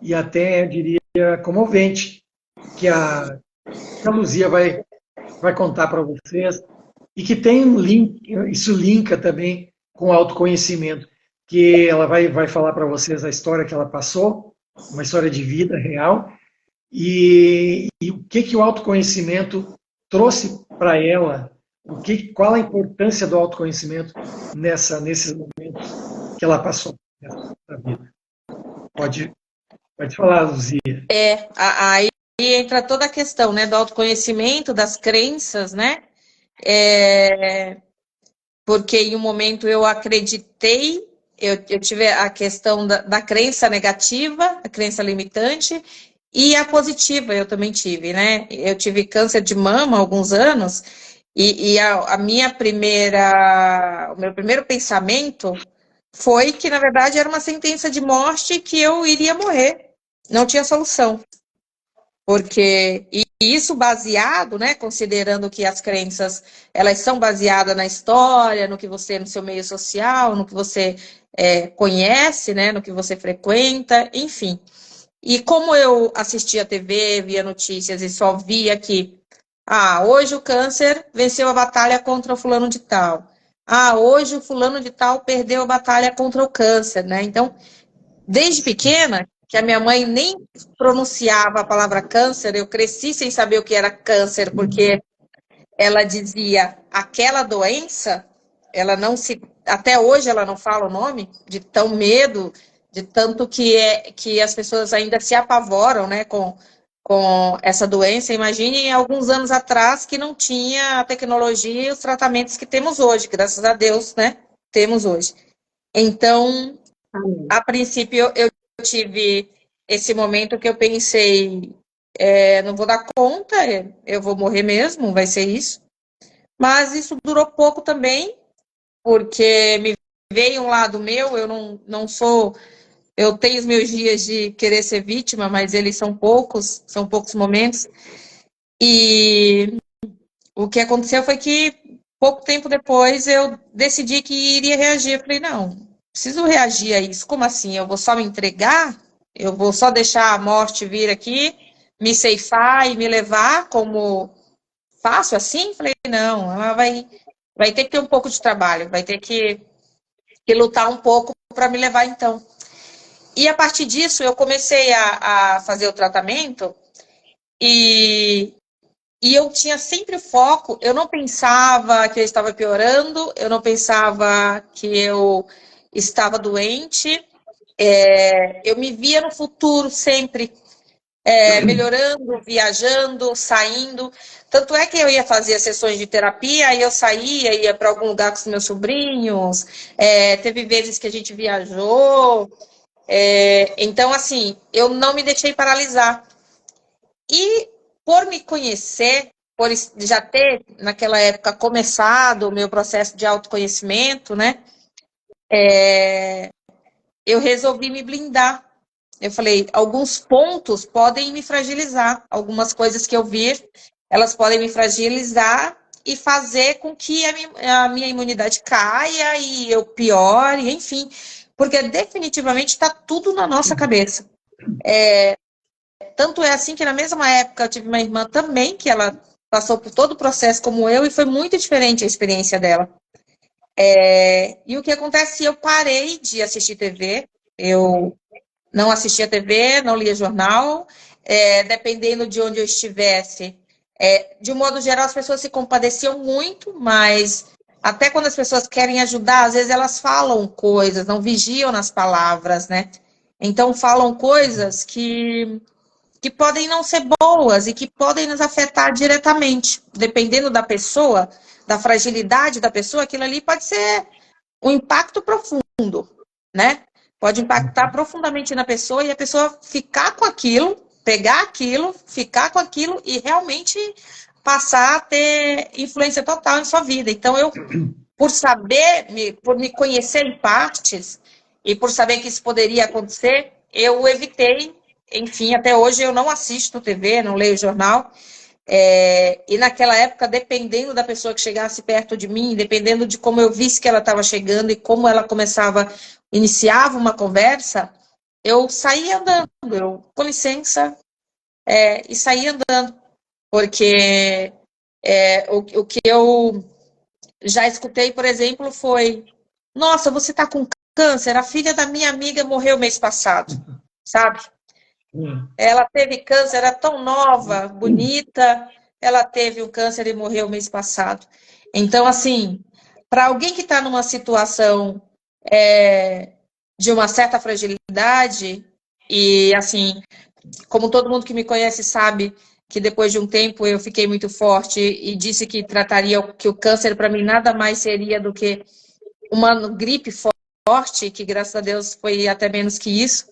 e até, eu diria, comovente, que a Luzia vai contar para vocês e que tem um link, isso linka também com o autoconhecimento, que ela vai falar para vocês a história que ela passou, uma história de vida real, e o que o autoconhecimento trouxe para ela, qual a importância do autoconhecimento nesses momentos que ela passou nessa vida. Pode falar, Luzia. Aí entra toda a questão, né, do autoconhecimento, das crenças, né? Porque em um momento eu acreditei, eu tive a questão da crença negativa, a crença limitante, e a positiva eu também tive, né? Eu tive câncer de mama há alguns anos, e o meu primeiro pensamento foi que, na verdade, era uma sentença de morte, que eu iria morrer. Não tinha solução. E isso baseado, né, considerando que as crenças, elas são baseadas na história, no que você, no seu meio social, no que você conhece, né, no que você frequenta, enfim. E como eu assistia a TV, via notícias e só via que, hoje o câncer venceu a batalha contra o fulano de tal. Hoje o fulano de tal perdeu a batalha contra o câncer, né? Então, desde pequena, que a minha mãe nem pronunciava a palavra câncer, eu cresci sem saber o que era câncer, porque ela dizia aquela doença, ela não se. Até hoje ela não fala o nome, de tão medo, de tanto que as pessoas ainda se apavoram, né, com essa doença. Imagine alguns anos atrás que não tinha a tecnologia e os tratamentos que temos hoje, graças a Deus, né? Temos hoje. Então, a princípio, eu tive esse momento que eu pensei, não vou dar conta, eu vou morrer mesmo, vai ser isso. Mas isso durou pouco também, porque me veio um lado meu, eu não sou... Eu tenho os meus dias de querer ser vítima, mas eles são poucos momentos. E o que aconteceu foi que, pouco tempo depois, eu decidi que iria reagir. Eu falei, não, preciso reagir a isso. Como assim? Eu vou só me entregar? Eu vou só deixar a morte vir aqui, me ceifar e me levar como fácil assim? Falei, não, ela vai ter que ter um pouco de trabalho, vai ter que lutar um pouco para me levar então. E a partir disso, eu comecei a fazer o tratamento e eu tinha sempre foco, eu não pensava que eu estava piorando, eu não pensava que eu estava doente, eu me via no futuro sempre melhorando, viajando, saindo. Tanto é que eu ia fazer sessões de terapia, aí eu saía, ia para algum lugar com os meus sobrinhos, teve vezes que a gente viajou. Então, assim, eu não me deixei paralisar. E por me conhecer, por já ter, naquela época, começado o meu processo de autoconhecimento, né? Eu resolvi me blindar. Eu falei, alguns pontos podem me fragilizar, algumas coisas que eu vir, elas podem me fragilizar e fazer com que a minha imunidade caia e eu piore, enfim, porque definitivamente está tudo na nossa cabeça. Tanto é assim que na mesma época eu tive uma irmã também, que ela passou por todo o processo como eu, e foi muito diferente a experiência dela. E o que acontece? Eu parei de assistir TV, eu não assistia TV, não lia jornal, dependendo de onde eu estivesse. De um modo geral, as pessoas se compadeciam muito, mas até quando as pessoas querem ajudar, às vezes elas falam coisas, não vigiam nas palavras, né? Então, falam coisas que podem não ser boas e que podem nos afetar diretamente. Dependendo da pessoa, da fragilidade da pessoa, aquilo ali pode ser um impacto profundo, né? Pode impactar profundamente na pessoa e a pessoa ficar com aquilo, pegar aquilo, ficar com aquilo e realmente passar a ter influência total em sua vida. Então, eu, por saber, por me conhecer em partes e por saber que isso poderia acontecer, eu evitei. Enfim, até hoje eu não assisto TV, não leio jornal. E naquela época, dependendo da pessoa que chegasse perto de mim, dependendo de como eu visse que ela estava chegando e como ela iniciava uma conversa, eu saía andando, com licença, e saía andando, porque o que eu já escutei, por exemplo, foi: nossa, você está com câncer, a filha da minha amiga morreu mês passado, sabe? Ela teve câncer, era tão nova, bonita, ela teve um câncer e morreu mês passado. Então, assim, para alguém que está numa situação de uma certa fragilidade, e assim, como todo mundo que me conhece sabe que depois de um tempo eu fiquei muito forte e disse que trataria que o câncer para mim nada mais seria do que uma gripe forte, que graças a Deus foi até menos que isso,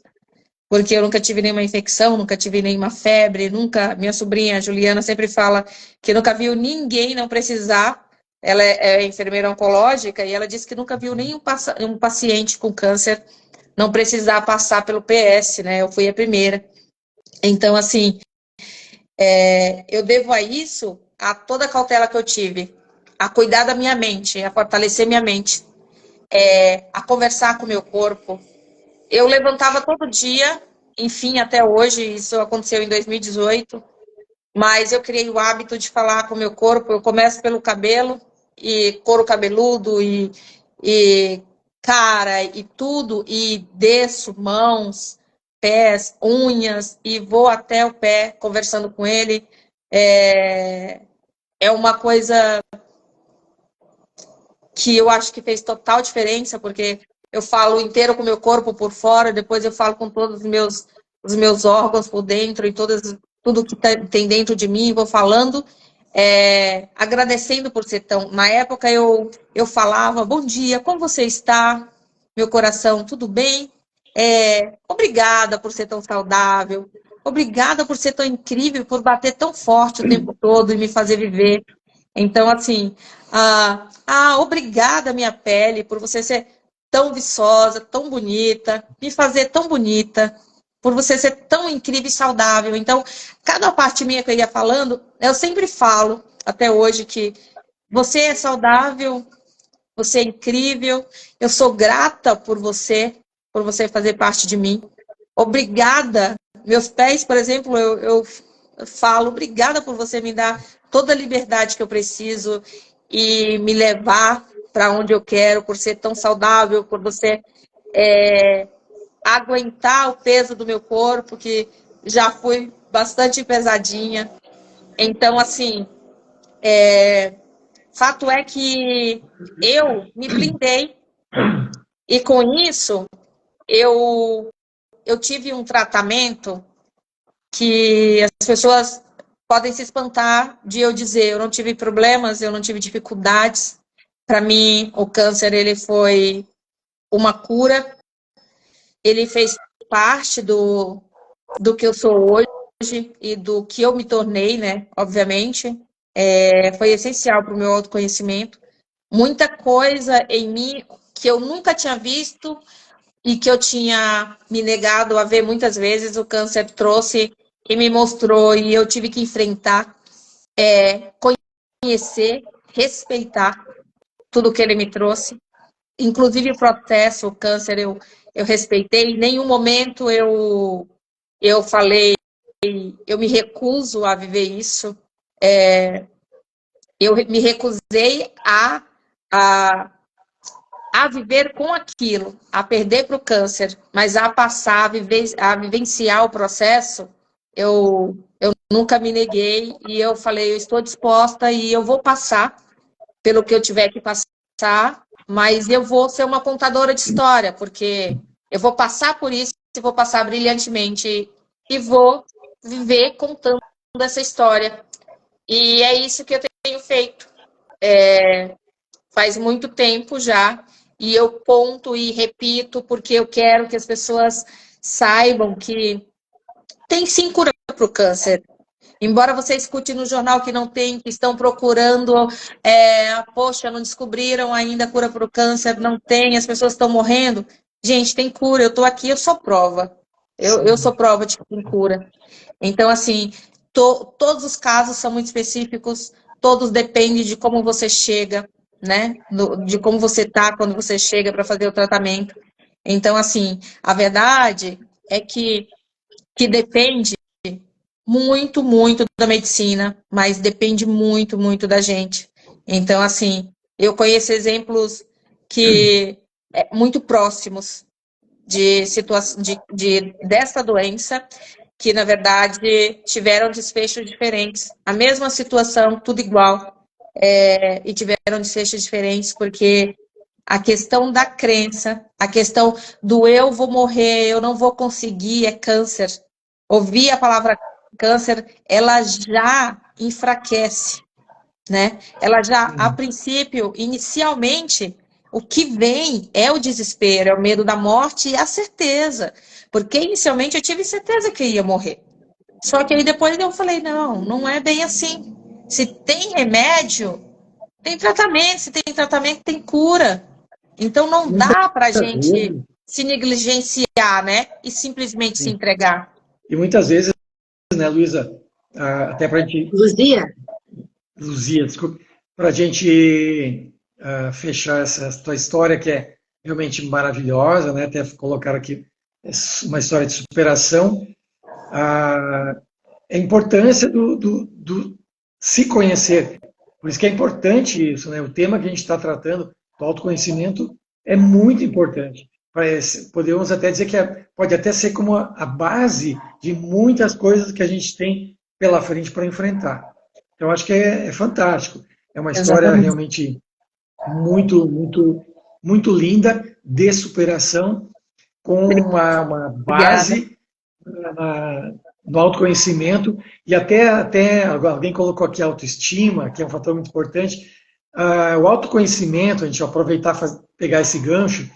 porque eu nunca tive nenhuma infecção, nunca tive nenhuma febre, nunca. Minha sobrinha, a Juliana, sempre fala que nunca viu ninguém não precisar. Ela é enfermeira oncológica e ela disse que nunca viu nenhum um paciente com câncer não precisar passar pelo PS, né? Eu fui a primeira. Então, assim, eu devo a isso, a toda a cautela que eu tive, a cuidar da minha mente, a fortalecer minha mente, a conversar com o meu corpo. Eu levantava todo dia, enfim, até hoje, isso aconteceu em 2018, mas eu criei o hábito de falar com o meu corpo. Eu começo pelo cabelo, e couro cabeludo, e cara, e tudo, e desço mãos, pés, unhas, e vou até o pé conversando com ele. É uma coisa que eu acho que fez total diferença, porque eu falo inteiro com o meu corpo por fora, depois eu falo com todos os meus órgãos por dentro e tudo que tem dentro de mim, vou falando, agradecendo por ser tão... Na época eu falava: bom dia, como você está? Meu coração, tudo bem? Obrigada por ser tão saudável, obrigada por ser tão incrível, por bater tão forte o tempo todo e me fazer viver. Então, assim, obrigada, minha pele, por você ser tão viçosa, tão bonita, me fazer tão bonita, por você ser tão incrível e saudável. Então, cada parte minha que eu ia falando, eu sempre falo, até hoje, que você é saudável, você é incrível, eu sou grata por você fazer parte de mim. Obrigada. Meus pés, por exemplo, eu falo: obrigada por você me dar toda a liberdade que eu preciso e me levar para onde eu quero, por ser tão saudável, por você aguentar o peso do meu corpo, que já fui bastante pesadinha. Então, assim, fato é que eu me blindei e com isso eu tive um tratamento que as pessoas podem se espantar de eu dizer: eu não tive problemas, eu não tive dificuldades. Para mim, o câncer, ele foi uma cura, ele fez parte do que eu sou hoje e do que eu me tornei, né? Obviamente. foi essencial para o meu autoconhecimento. Muita coisa em mim que eu nunca tinha visto e que eu tinha me negado a ver muitas vezes, o câncer trouxe e me mostrou, e eu tive que enfrentar, conhecer, respeitar tudo que ele me trouxe. Inclusive o processo, o câncer, eu respeitei. Em nenhum momento eu falei, eu me recuso a viver isso. Eu me recusei a viver com aquilo, a perder para o câncer, mas a passar, a vivenciar o processo, eu nunca me neguei, e eu falei, eu estou disposta e eu vou passar pelo que eu tiver que passar, mas eu vou ser uma contadora de história, porque eu vou passar por isso, e vou passar brilhantemente, e vou viver contando essa história. E é isso que eu tenho feito. Faz muito tempo já, e eu conto e repito, porque eu quero que as pessoas saibam que tem sim cura para o câncer. Embora você escute no jornal que não tem, que estão procurando, poxa, não descobriram ainda a cura para o câncer, não tem, as pessoas estão morrendo. Gente, tem cura, eu estou aqui, eu sou prova. Eu sou prova de que tem cura. Então, assim, todos os casos são muito específicos, todos dependem de como você chega, né? De como você está quando você chega para fazer o tratamento. Então, assim, a verdade é que depende muito, muito da medicina, mas depende muito, muito da gente. Então, assim, eu conheço exemplos que muito próximos de situação dessa doença, que na verdade tiveram desfechos diferentes, a mesma situação, tudo igual, e tiveram desfechos diferentes, porque a questão da crença, a questão do eu vou morrer, eu não vou conseguir, é câncer. Ouvir a palavra câncer, ela já enfraquece, né? Ela já, a princípio, inicialmente, o que vem é o desespero, é o medo da morte e a certeza. Porque inicialmente eu tive certeza que eu ia morrer. Só que aí depois eu falei, não é bem assim. Se tem remédio, tem tratamento. Se tem tratamento, tem cura. Então não dá pra gente se negligenciar, né? E simplesmente se entregar. E muitas vezes, né, Luísa, até para a gente... Luzia, desculpa. Para a gente fechar essa tua história, que é realmente maravilhosa, né? Até colocar aqui uma história de superação. A importância do se conhecer. Por isso que é importante isso, né? O tema que a gente está tratando, do autoconhecimento, é muito importante. Podemos até dizer que pode até ser como a base de muitas coisas que a gente tem pela frente para enfrentar. Então, acho que é fantástico. É uma história realmente muito, muito, muito linda de superação, com uma base no autoconhecimento, e até alguém colocou aqui a autoestima, que é um fator muito importante. O autoconhecimento, a gente vai aproveitar pegar esse gancho,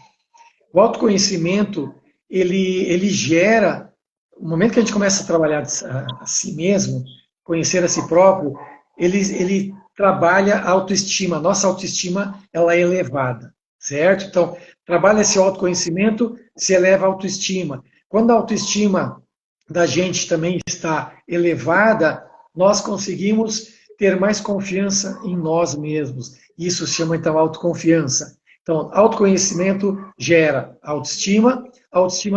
o autoconhecimento, ele gera, no momento que a gente começa a trabalhar a si mesmo, conhecer a si próprio, ele trabalha a autoestima. Nossa autoestima, ela é elevada, certo? Então, trabalha esse autoconhecimento, se eleva a autoestima. Quando a autoestima da gente também está elevada, nós conseguimos ter mais confiança em nós mesmos. Isso se chama, então, autoconfiança. Então, autoconhecimento gera autoestima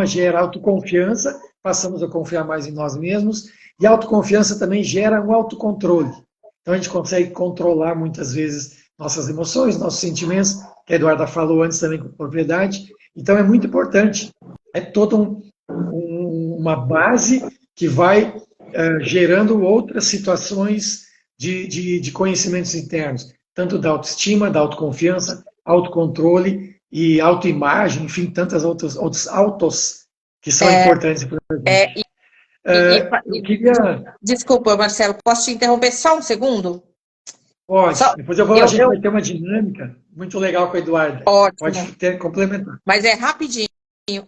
gera autoconfiança, passamos a confiar mais em nós mesmos, e a autoconfiança também gera um autocontrole. Então, a gente consegue controlar, muitas vezes, nossas emoções, nossos sentimentos, que a Eduarda falou antes também com propriedade. Então, é muito importante. É toda uma base que vai gerando outras situações de conhecimentos internos, tanto da autoestima, da autoconfiança, autocontrole e autoimagem, enfim, tantas outros autos que são importantes para a gente. Eu queria... Desculpa, Marcelo, posso te interromper só um segundo? Pode. Depois a gente vai ter uma dinâmica muito legal com a Eduarda. Ótimo. Pode complementar. Mas é rapidinho.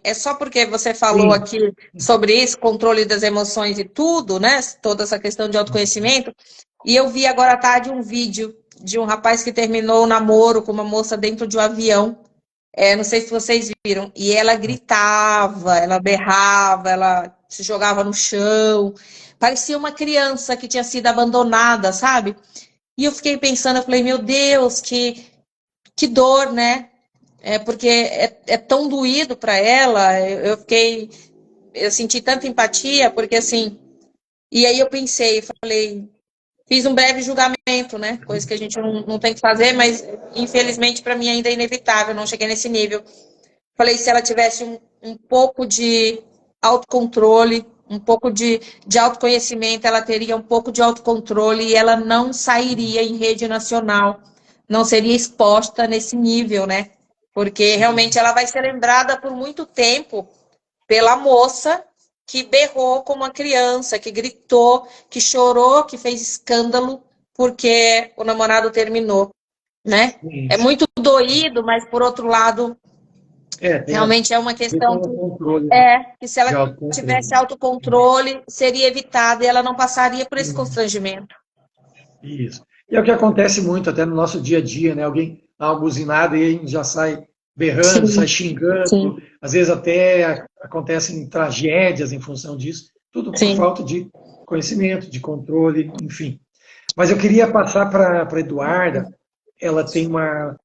É só porque você falou aqui sobre isso, controle das emoções e tudo, né? Toda essa questão de autoconhecimento. E eu vi agora à tarde um vídeo de um rapaz que terminou o namoro com uma moça dentro de um avião. Não sei se vocês viram. E ela gritava, ela berrava, ela se jogava no chão. Parecia uma criança que tinha sido abandonada, sabe? E eu fiquei pensando, eu falei, meu Deus, que dor, né? Porque é tão doído para ela. Eu senti tanta empatia, porque assim. E aí eu pensei, falei, fiz um breve julgamento, né? Coisa que a gente não tem que fazer, mas infelizmente para mim ainda é inevitável, não cheguei nesse nível. Falei, se ela tivesse um pouco de autocontrole, um pouco de autoconhecimento, ela teria um pouco de autocontrole e ela não sairia em rede nacional, não seria exposta nesse nível, né? Porque realmente ela vai ser lembrada por muito tempo pela moça que berrou como uma criança, que gritou, que chorou, que fez escândalo porque o namorado terminou, né? É Isso. muito doído, mas por outro lado, Tem a realmente é uma ver com questão o controle que se ela de autocontrole. tivesse autocontrole, seria evitada e ela não passaria por esse constrangimento. Isso. E é o que acontece muito até no nosso dia a dia, né? Alguém dá uma buzinada e a gente já sai berrando, sai Sim, xingando. sim, Às vezes até acontecem tragédias em função disso. Tudo por sim. falta de conhecimento, de controle, enfim. Mas eu queria passar para a Eduarda. Ela tem uma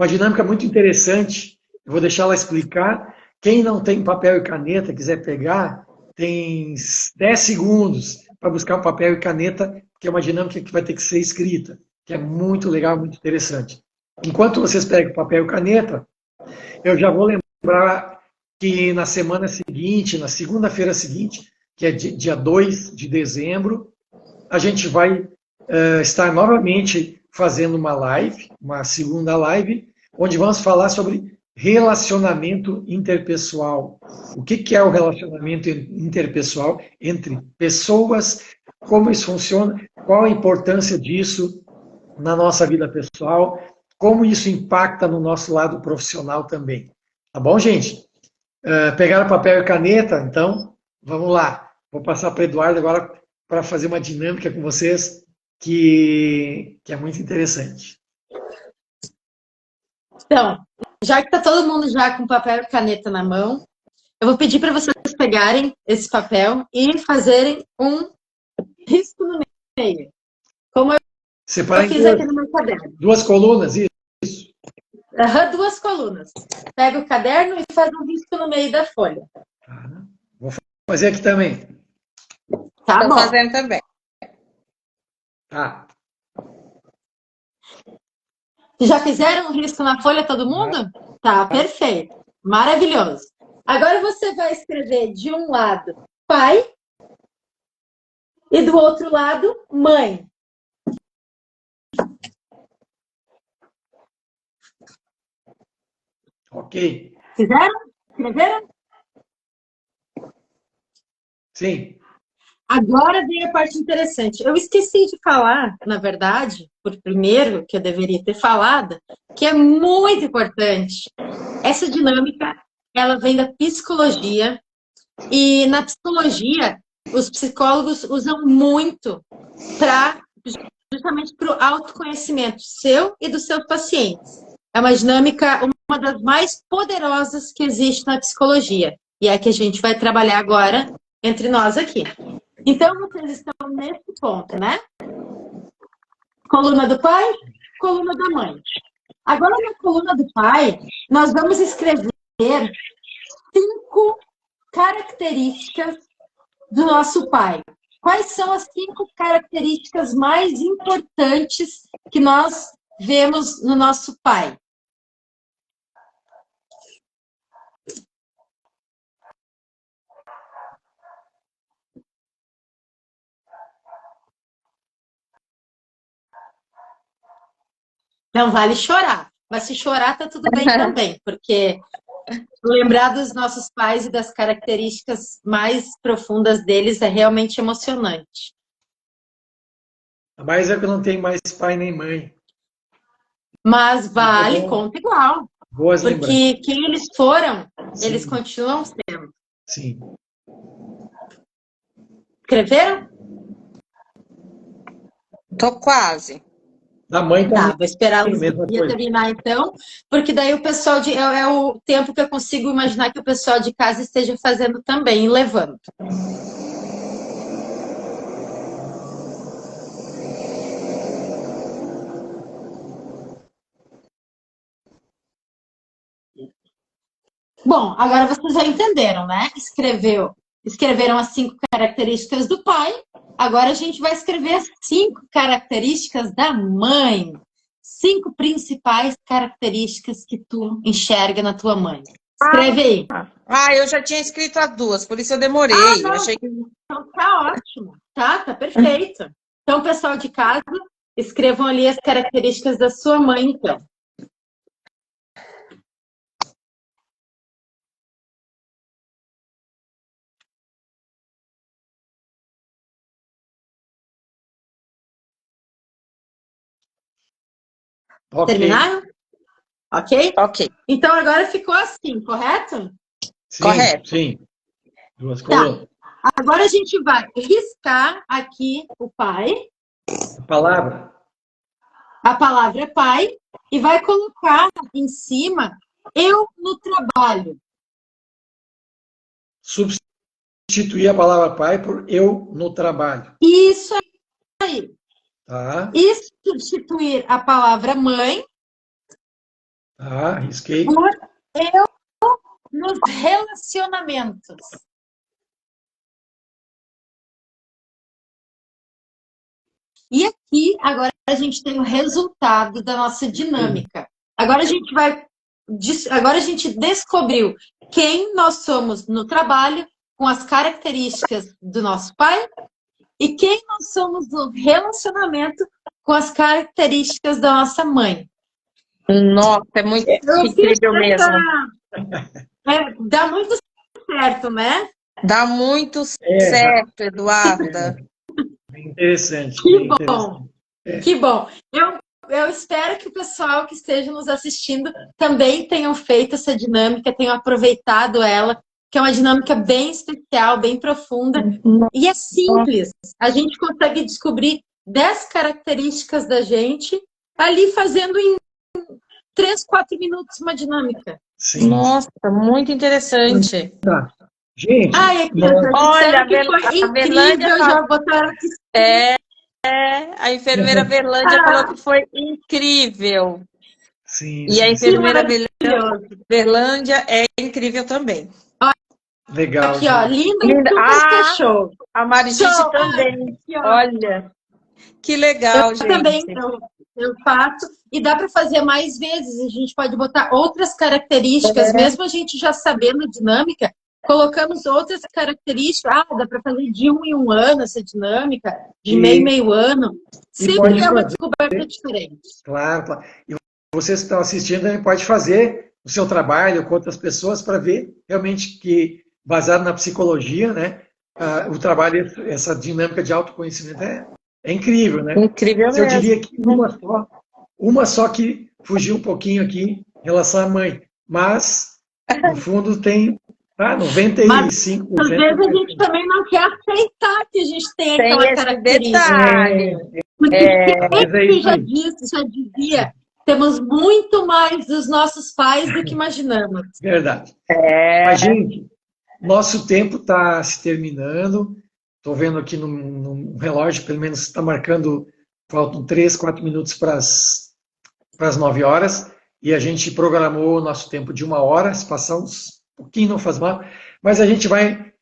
dinâmica muito interessante. Eu vou deixar ela explicar. Quem não tem papel e caneta, quiser pegar, tem 10 segundos para buscar um papel e caneta, que é uma dinâmica que vai ter que ser escrita, que é muito legal, muito interessante. Enquanto vocês pegam papel e caneta, eu já vou lembrar que na semana seguinte, na segunda-feira seguinte, que é dia 2 de dezembro, a gente vai estar novamente fazendo uma live, uma segunda live, onde vamos falar sobre relacionamento interpessoal. O que é o relacionamento interpessoal entre pessoas, como isso funciona, qual a importância disso na nossa vida pessoal, como isso impacta no nosso lado profissional também. Tá bom, gente? Pegaram papel e caneta? Então, vamos lá. Vou passar para o Eduardo agora para fazer uma dinâmica com vocês que é muito interessante. Então, já que está todo mundo já com papel e caneta na mão, eu vou pedir para vocês pegarem esse papel e fazerem um risco no meio, como eu Separar em fiz aqui no meu caderno. duas colunas, isso. Duas colunas. Pega o caderno e faz um risco no meio da folha. Vou fazer aqui também. Tá Estou bom. fazendo também. Tá. Já fizeram um risco na folha, todo mundo? Tá, perfeito. Maravilhoso. Agora você vai escrever de um lado pai e do outro lado mãe. Ok. Fizeram? Escreveram? Sim. Agora vem a parte interessante. Eu esqueci de falar, na verdade, por primeiro, que eu deveria ter falado, que é muito importante. Essa dinâmica, ela vem da psicologia, e na psicologia, os psicólogos usam muito justamente para o autoconhecimento seu e dos seus pacientes. É uma dinâmica, uma das mais poderosas que existe na psicologia, e é a que a gente vai trabalhar agora entre nós aqui. Então, vocês estão nesse ponto, né? Coluna do pai, coluna da mãe. Agora, na coluna do pai, nós vamos escrever 5 características do nosso pai. Quais são as 5 características mais importantes que nós vemos no nosso pai? Não vale chorar, mas se chorar tá tudo bem também, porque lembrar dos nossos pais e das características mais profundas deles é realmente emocionante. Mas é que eu não tenho mais pai nem mãe. Mas vale, conta igual. Boas lembranças. Porque quem eles foram, eles Sim. continuam sendo. Sim. Escreveram? Tô quase. Da mãe Tá, também, vou esperar a mesma Luzia coisa. terminar então, porque daí o pessoal é o tempo que eu consigo imaginar que o pessoal de casa esteja fazendo também, levando. Bom, agora vocês já entenderam, né? Escreveram as 5 características do pai. Agora a gente vai escrever as 5 características da mãe. 5 principais características que tu enxerga na tua mãe. Escreve aí. Eu já tinha escrito as 2, por isso eu demorei. Eu Não, achei que... então tá ótimo. Tá perfeito. Então, pessoal de casa, escrevam ali as características da sua mãe, então. Ok. Terminaram? Ok? Ok, Então, agora ficou assim, correto? Sim, correto. sim. Duas Tá. colunas. Agora a gente vai riscar aqui o pai, A palavra. a palavra pai, e vai colocar em cima eu no trabalho. Substituir a palavra pai por eu no trabalho. Isso aí. Tá? E substituir a palavra mãe Tá, risquei. por eu nos relacionamentos. E aqui, agora a gente tem o resultado da nossa dinâmica. Agora a gente descobriu quem nós somos no trabalho, com as características do nosso pai, e quem nós somos no relacionamento, com as características da nossa mãe. Nossa, é muito incrível mesmo. Dá muito certo, né? Dá muito É, certo, Eduarda. bem interessante. Que Bem bom. interessante. Que bom. Eu espero que o pessoal que esteja nos assistindo também tenham feito essa dinâmica, tenham aproveitado ela, que é uma dinâmica bem especial, bem profunda. E é simples. A gente consegue descobrir 10 características da gente ali fazendo em 3, 4 minutos uma dinâmica. Sim. Nossa, muito interessante. Tá. Gente, Aqui, já Olha, disseram que foi a Verlândia incrível, já botaram aqui. a enfermeira Verlândia falou que foi incrível. sim, E a sim, sim. enfermeira Maravilhoso. Verlândia é incrível também. Legal, Aqui, ó, gente. linda, Linda. super show. A Marigitte Show. também. Aqui, ó. Olha, que legal, Eu gente. também eu faço e dá para fazer mais vezes. A gente pode botar outras características, mesmo a gente já sabendo a dinâmica, colocamos outras características. Dá para fazer de 1 em 1 ano essa dinâmica, de meio em meio ano. Sempre pode é uma fazer. descoberta diferente. Claro. Claro. E vocês que estão assistindo também pode fazer o seu trabalho com outras pessoas para ver realmente que, baseado na psicologia, né, o trabalho, essa dinâmica de autoconhecimento é incrível, né? Incrível Eu mesmo. diria que uma só que fugiu um pouquinho aqui em relação à mãe, mas no fundo tem 95%. Às vezes a gente também não quer aceitar que a gente tem Tem aquela esse característica. detalhe. Porque quem já isso. já dizia, temos muito mais dos nossos pais do que imaginamos. Verdade. Mas, gente, nosso tempo está se terminando. Estou vendo aqui no relógio, pelo menos está marcando, faltam 3, 4 minutos para as 9 horas. E a gente programou o nosso tempo de 1 hora. Se passar um pouquinho, não faz mal. Mas a gente vai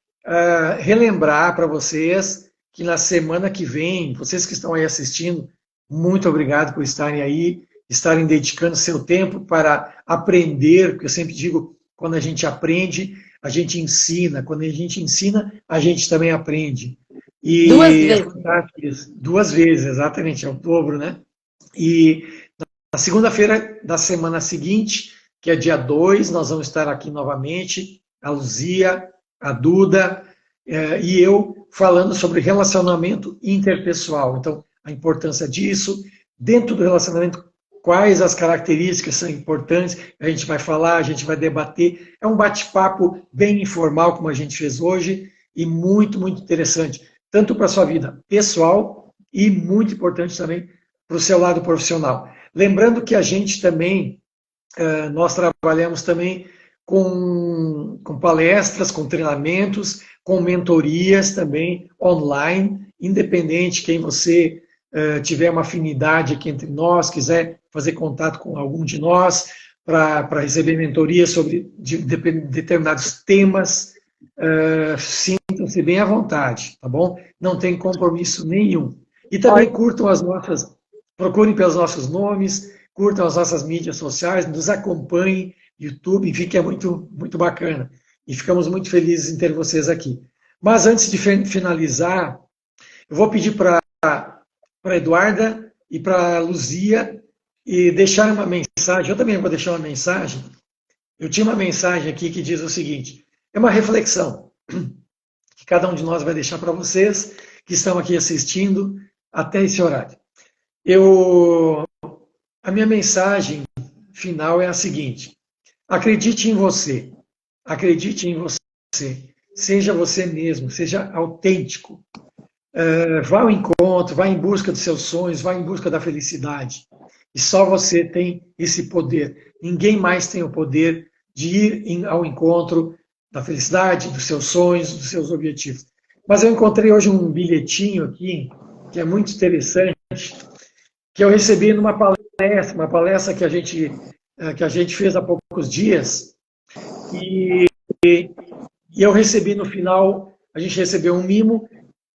relembrar para vocês que na semana que vem, vocês que estão aí assistindo, muito obrigado por estarem aí, estarem dedicando seu tempo para aprender, porque eu sempre digo, quando a gente aprende, a gente ensina. Quando a gente ensina, a gente também aprende. E 2 vezes. 2 vezes, exatamente, é o dobro, né? E na segunda-feira da semana seguinte, que é dia 2, nós vamos estar aqui novamente, a Luzia, a Duda e eu falando sobre relacionamento interpessoal. Então, a importância disso, dentro do relacionamento, quais as características são importantes, a gente vai falar, a gente vai debater. É um bate-papo bem informal, como a gente fez hoje, e muito, muito interessante, tanto para a sua vida pessoal, e muito importante também para o seu lado profissional. Lembrando que a gente também, nós trabalhamos também com palestras, com treinamentos, com mentorias também online, independente quem você tiver uma afinidade aqui entre nós, quiser fazer contato com algum de nós para receber mentoria sobre determinados temas, sintam-se bem à vontade, tá bom? Não tem compromisso nenhum. E também curtam procurem pelos nossos nomes, curtam as nossas mídias sociais, nos acompanhem, YouTube, enfim, que é muito, muito bacana. E ficamos muito felizes em ter vocês aqui. Mas antes de finalizar, eu vou pedir para a Eduarda e para a Luzia e deixar uma mensagem. Eu também vou deixar uma mensagem. Eu tinha uma mensagem aqui que diz o seguinte, é uma reflexão que cada um de nós vai deixar para vocês que estão aqui assistindo até esse horário. A minha mensagem final é a seguinte, acredite em você, seja você mesmo, seja autêntico, vá ao encontro, vá em busca dos seus sonhos, vá em busca da felicidade. E só você tem esse poder. Ninguém mais tem o poder de ir ao encontro da felicidade, dos seus sonhos, dos seus objetivos. Mas eu encontrei hoje um bilhetinho aqui, que é muito interessante, que eu recebi numa palestra que a gente fez há poucos dias, e eu recebi no final, a gente recebeu um mimo,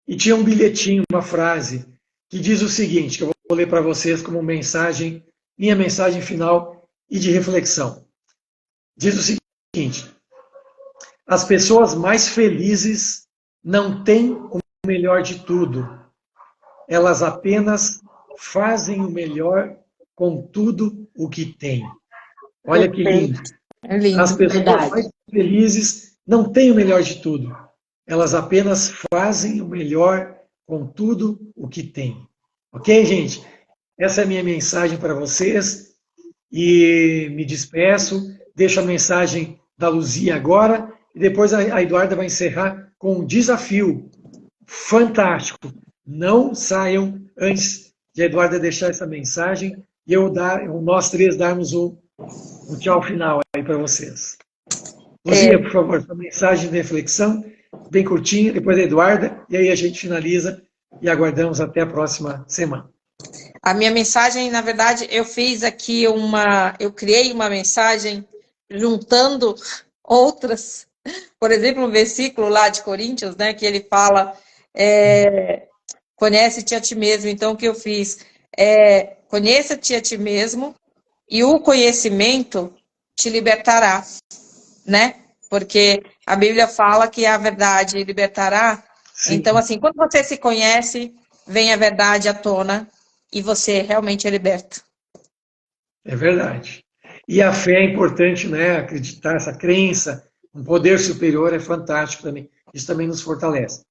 e tinha um bilhetinho, uma frase, que diz o seguinte, que eu vou ler para vocês como mensagem, minha mensagem final e de reflexão. Diz o seguinte, as pessoas mais felizes não têm o melhor de tudo, elas apenas fazem o melhor com tudo o que têm. Olha que lindo. É lindo, as pessoas verdade. mais felizes não têm o melhor de tudo, elas apenas fazem o melhor com tudo o que têm. Ok, gente? Essa é a minha mensagem para vocês e me despeço, deixo a mensagem da Luzia agora e depois a Eduarda vai encerrar com um desafio fantástico. Não saiam antes de a Eduarda deixar essa mensagem e nós três darmos um tchau final aí para vocês. Luzia, por favor, sua mensagem de reflexão, bem curtinha, depois a Eduarda, e aí a gente finaliza e aguardamos até a próxima semana. A minha mensagem, na verdade, eu criei uma mensagem juntando outras. Por exemplo, um versículo lá de Coríntios, né, que ele fala, conhece-te a ti mesmo. Então, o que eu fiz? Conheça-te a ti mesmo e o conhecimento te libertará, né? Porque a Bíblia fala que a verdade libertará. Sim. Então, assim, quando você se conhece, vem a verdade à tona e você realmente é liberto. É verdade. E a fé é importante, né? Acreditar, essa crença, um poder superior é fantástico também. Isso também nos fortalece.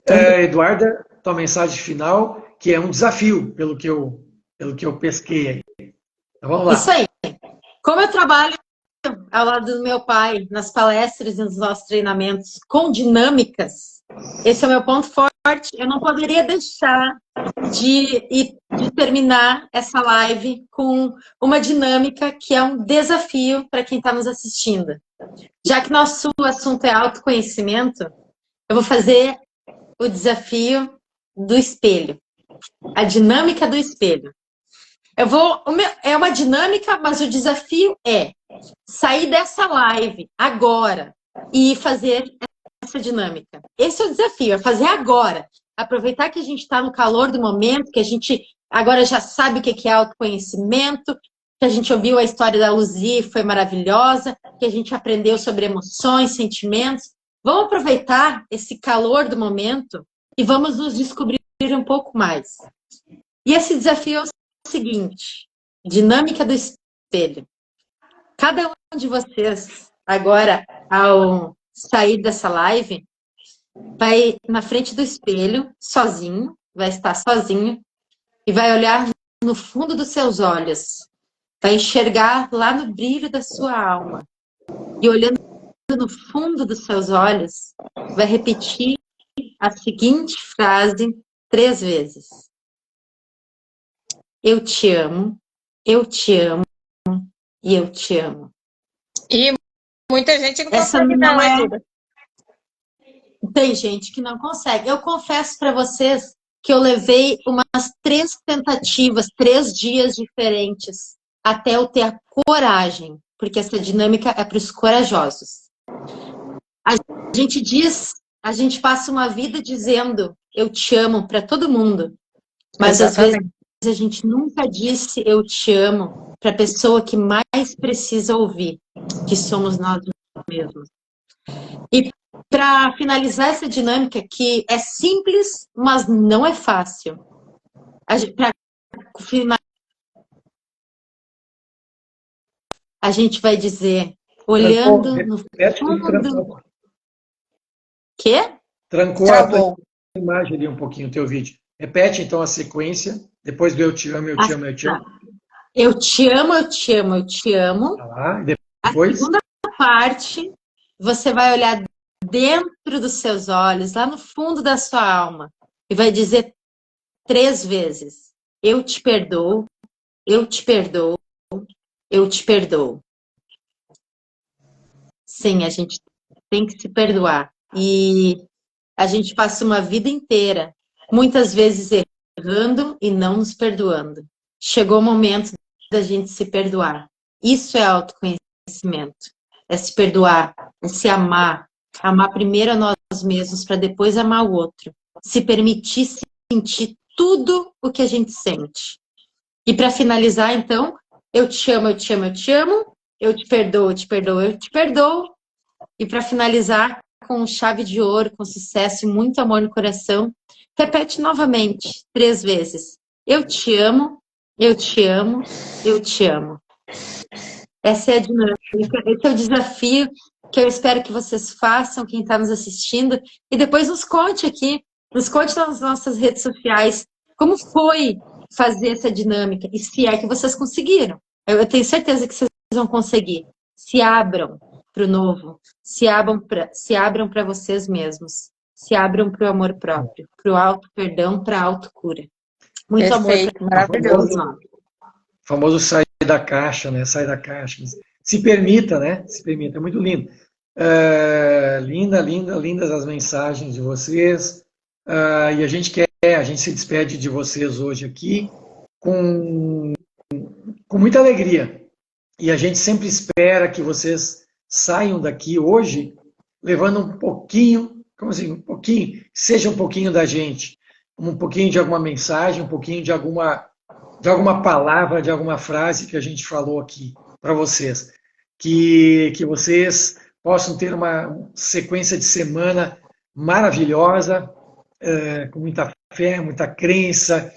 Eduarda, tua mensagem final, que é um desafio, pelo que eu pesquei aí. Então, vamos lá. Isso aí. Como eu trabalho ao lado do meu pai, nas palestras e nos nossos treinamentos, com dinâmicas, esse é o meu ponto forte. Eu não poderia deixar de terminar essa live com uma dinâmica que é um desafio para quem está nos assistindo. Já que nosso assunto é autoconhecimento, eu vou fazer o desafio do espelho. A dinâmica do espelho. É uma dinâmica, mas o desafio é sair dessa live agora e fazer essa dinâmica. Esse é o desafio, é fazer agora. Aproveitar que a gente está no calor do momento, que a gente agora já sabe o que é autoconhecimento, que a gente ouviu a história da Luzia, foi maravilhosa, que a gente aprendeu sobre emoções, sentimentos. Vamos aproveitar esse calor do momento e vamos nos descobrir um pouco mais. E esse desafio é o seguinte, dinâmica do espelho. Cada um de vocês, agora, ao sair dessa live, vai na frente do espelho, sozinho, vai estar sozinho, e vai olhar no fundo dos seus olhos, vai enxergar lá no brilho da sua alma. E olhando no fundo dos seus olhos, vai repetir a seguinte frase 3 vezes. eu te amo, eu te amo e eu te amo. E muita gente não Essa consegue não não, é... Duda? Tem gente que não consegue. Eu confesso para vocês que eu levei umas 3 tentativas, 3 dias diferentes, até eu ter a coragem, porque essa dinâmica é para os corajosos. A gente diz, a gente passa uma vida dizendo eu te amo para todo mundo, mas às vezes Exatamente. a gente nunca disse eu te amo para a pessoa que mais precisa ouvir, que somos nós mesmos. E para finalizar essa dinâmica, que é simples, mas não é fácil. A gente vai dizer, olhando no Repete que fundo... Quê? trancou a tua Travou. imagem ali um pouquinho, o teu vídeo. Repete então a sequência, depois do eu te amo, eu te amo, eu te amo. Eu te amo, eu te amo, eu te amo. Tá lá, e A depois, segunda parte, você vai olhar dentro dos seus olhos, lá no fundo da sua alma, e vai dizer 3 vezes: eu te perdoo, eu te perdoo, eu te perdoo. Sim, a gente tem que se perdoar. E a gente passa uma vida inteira, muitas vezes errando e não nos perdoando. Chegou o momento da gente se perdoar. Isso é autoconhecimento. É se perdoar, é se amar. Amar primeiro a nós mesmos para depois amar o outro. Se permitir sentir tudo o que a gente sente. E para finalizar, então, eu te amo, eu te amo, eu te amo. Eu te perdoo, eu te perdoo, eu te perdoo. E para finalizar, com chave de ouro, com sucesso e muito amor no coração, repete novamente 3 vezes. Eu te amo, eu te amo, eu te amo. Essa é a dinâmica, esse é o desafio que eu espero que vocês façam, quem está nos assistindo, e depois nos conte aqui, nos conte nas nossas redes sociais, como foi fazer essa dinâmica, e se é que vocês conseguiram. Eu tenho certeza que vocês vão conseguir. Se abram para o novo, se abram para vocês mesmos, se abram para o amor próprio, para o auto-perdão, para a autocura. Muito Perfeito, amor para todos nós. o famoso sair da caixa, né? Sai da caixa. Se permita, né? Se permita. É muito lindo. Lindas as mensagens de vocês. E a gente se despede de vocês hoje aqui com muita alegria. E a gente sempre espera que vocês saiam daqui hoje levando um pouquinho, como assim, um pouquinho, seja um pouquinho da gente, um pouquinho de alguma mensagem, um pouquinho de alguma palavra, de alguma frase que a gente falou aqui para vocês. Que vocês possam ter uma sequência de semana maravilhosa, com muita fé, muita crença,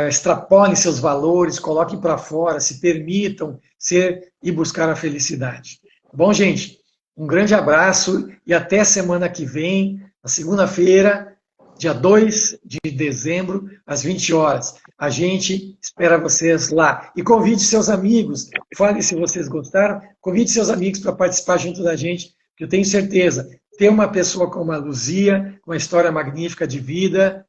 extrapolem seus valores, coloquem para fora, se permitam ser e buscar a felicidade. Bom, gente, um grande abraço e até semana que vem, na segunda-feira, dia 2 de dezembro, às 20 horas. A gente espera vocês lá. E convide seus amigos, fale se vocês gostaram, convide seus amigos para participar junto da gente, que eu tenho certeza, ter uma pessoa como a Luzia, com uma história magnífica de vida,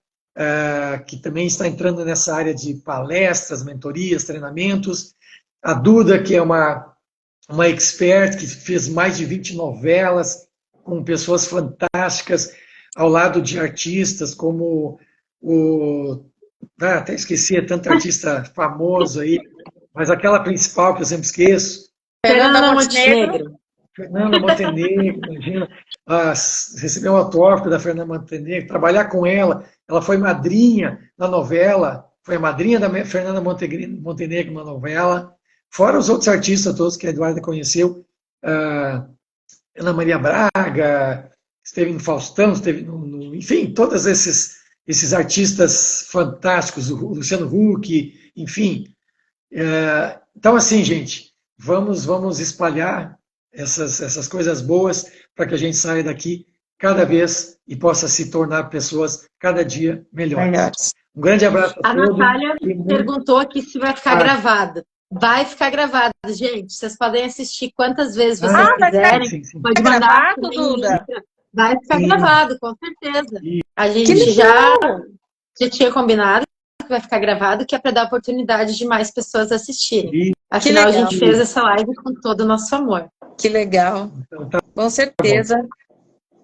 que também está entrando nessa área de palestras, mentorias, treinamentos, a Duda, que é uma expert, que fez mais de 20 novelas, com pessoas fantásticas, ao lado de artistas como até esqueci, é tanto artista famoso aí, mas aquela principal que eu sempre esqueço. Fernanda Montenegro. Fernanda Montenegro, imagina, receber um autógrafo da Fernanda Montenegro, trabalhar com ela, ela foi madrinha na novela, foi a madrinha da Fernanda Montenegro na novela, fora os outros artistas todos que a Eduarda conheceu, Ana Maria Braga, esteve no Faustão, esteve enfim, todos esses artistas fantásticos, o Luciano Huck, enfim. Então, assim, gente, vamos espalhar essas coisas boas para que a gente saia daqui cada vez e possa se tornar pessoas cada dia melhores. Um grande abraço a todos. A Natália perguntou aqui se vai ficar gravado. Vai ficar gravado, gente. Vocês podem assistir quantas vezes vocês quiserem. Sim. Pode mandar. Gravado, Duda? Vai ficar gravado, com certeza. E... A gente já tinha combinado que vai ficar gravado, que é para dar oportunidade de mais pessoas assistirem. E, Afinal, a legal. gente fez essa live com todo o nosso amor. Que legal. então, tá Com certeza. bom.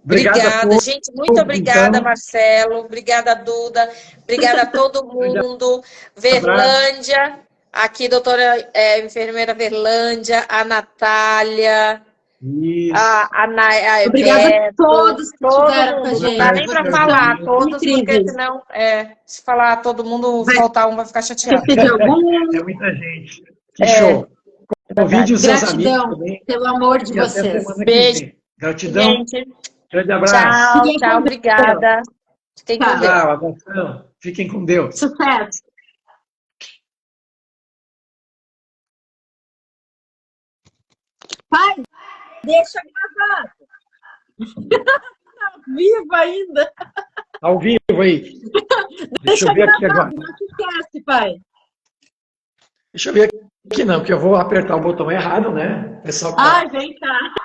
Obrigado a Obrigada, todos. gente. Muito obrigada, Então, Marcelo. Obrigada, Duda. Obrigada a todo mundo. Verlândia, aqui, doutora enfermeira Verlândia, a Natália, isso. a Obrigada a Beto, todos que todo estiveram com a mundo. gente. Não dá nem para falar todos, porque Incríveis. senão, se falar todo mundo, Vai. faltar um, vai ficar chateado. Esqueci de algum. É muita gente. Que show. Convide os seus amigos Gratidão também. pelo amor de E até vocês. semana que Beijo. vem. Gratidão. Gente, Grande abraço. tchau, Fiquem tchau, com obrigada. Fiquem com Tchau. Deus. Tchau, abração. Fiquem com Deus. Sucesso. Pai, deixa gravar. Tá vivo ainda. Ao vivo aí. Deixa eu ver aqui agora. Não se esquece, pai. Deixa eu ver aqui não, porque eu vou apertar o botão errado, né? O pessoal que Ai, vem cá. tá...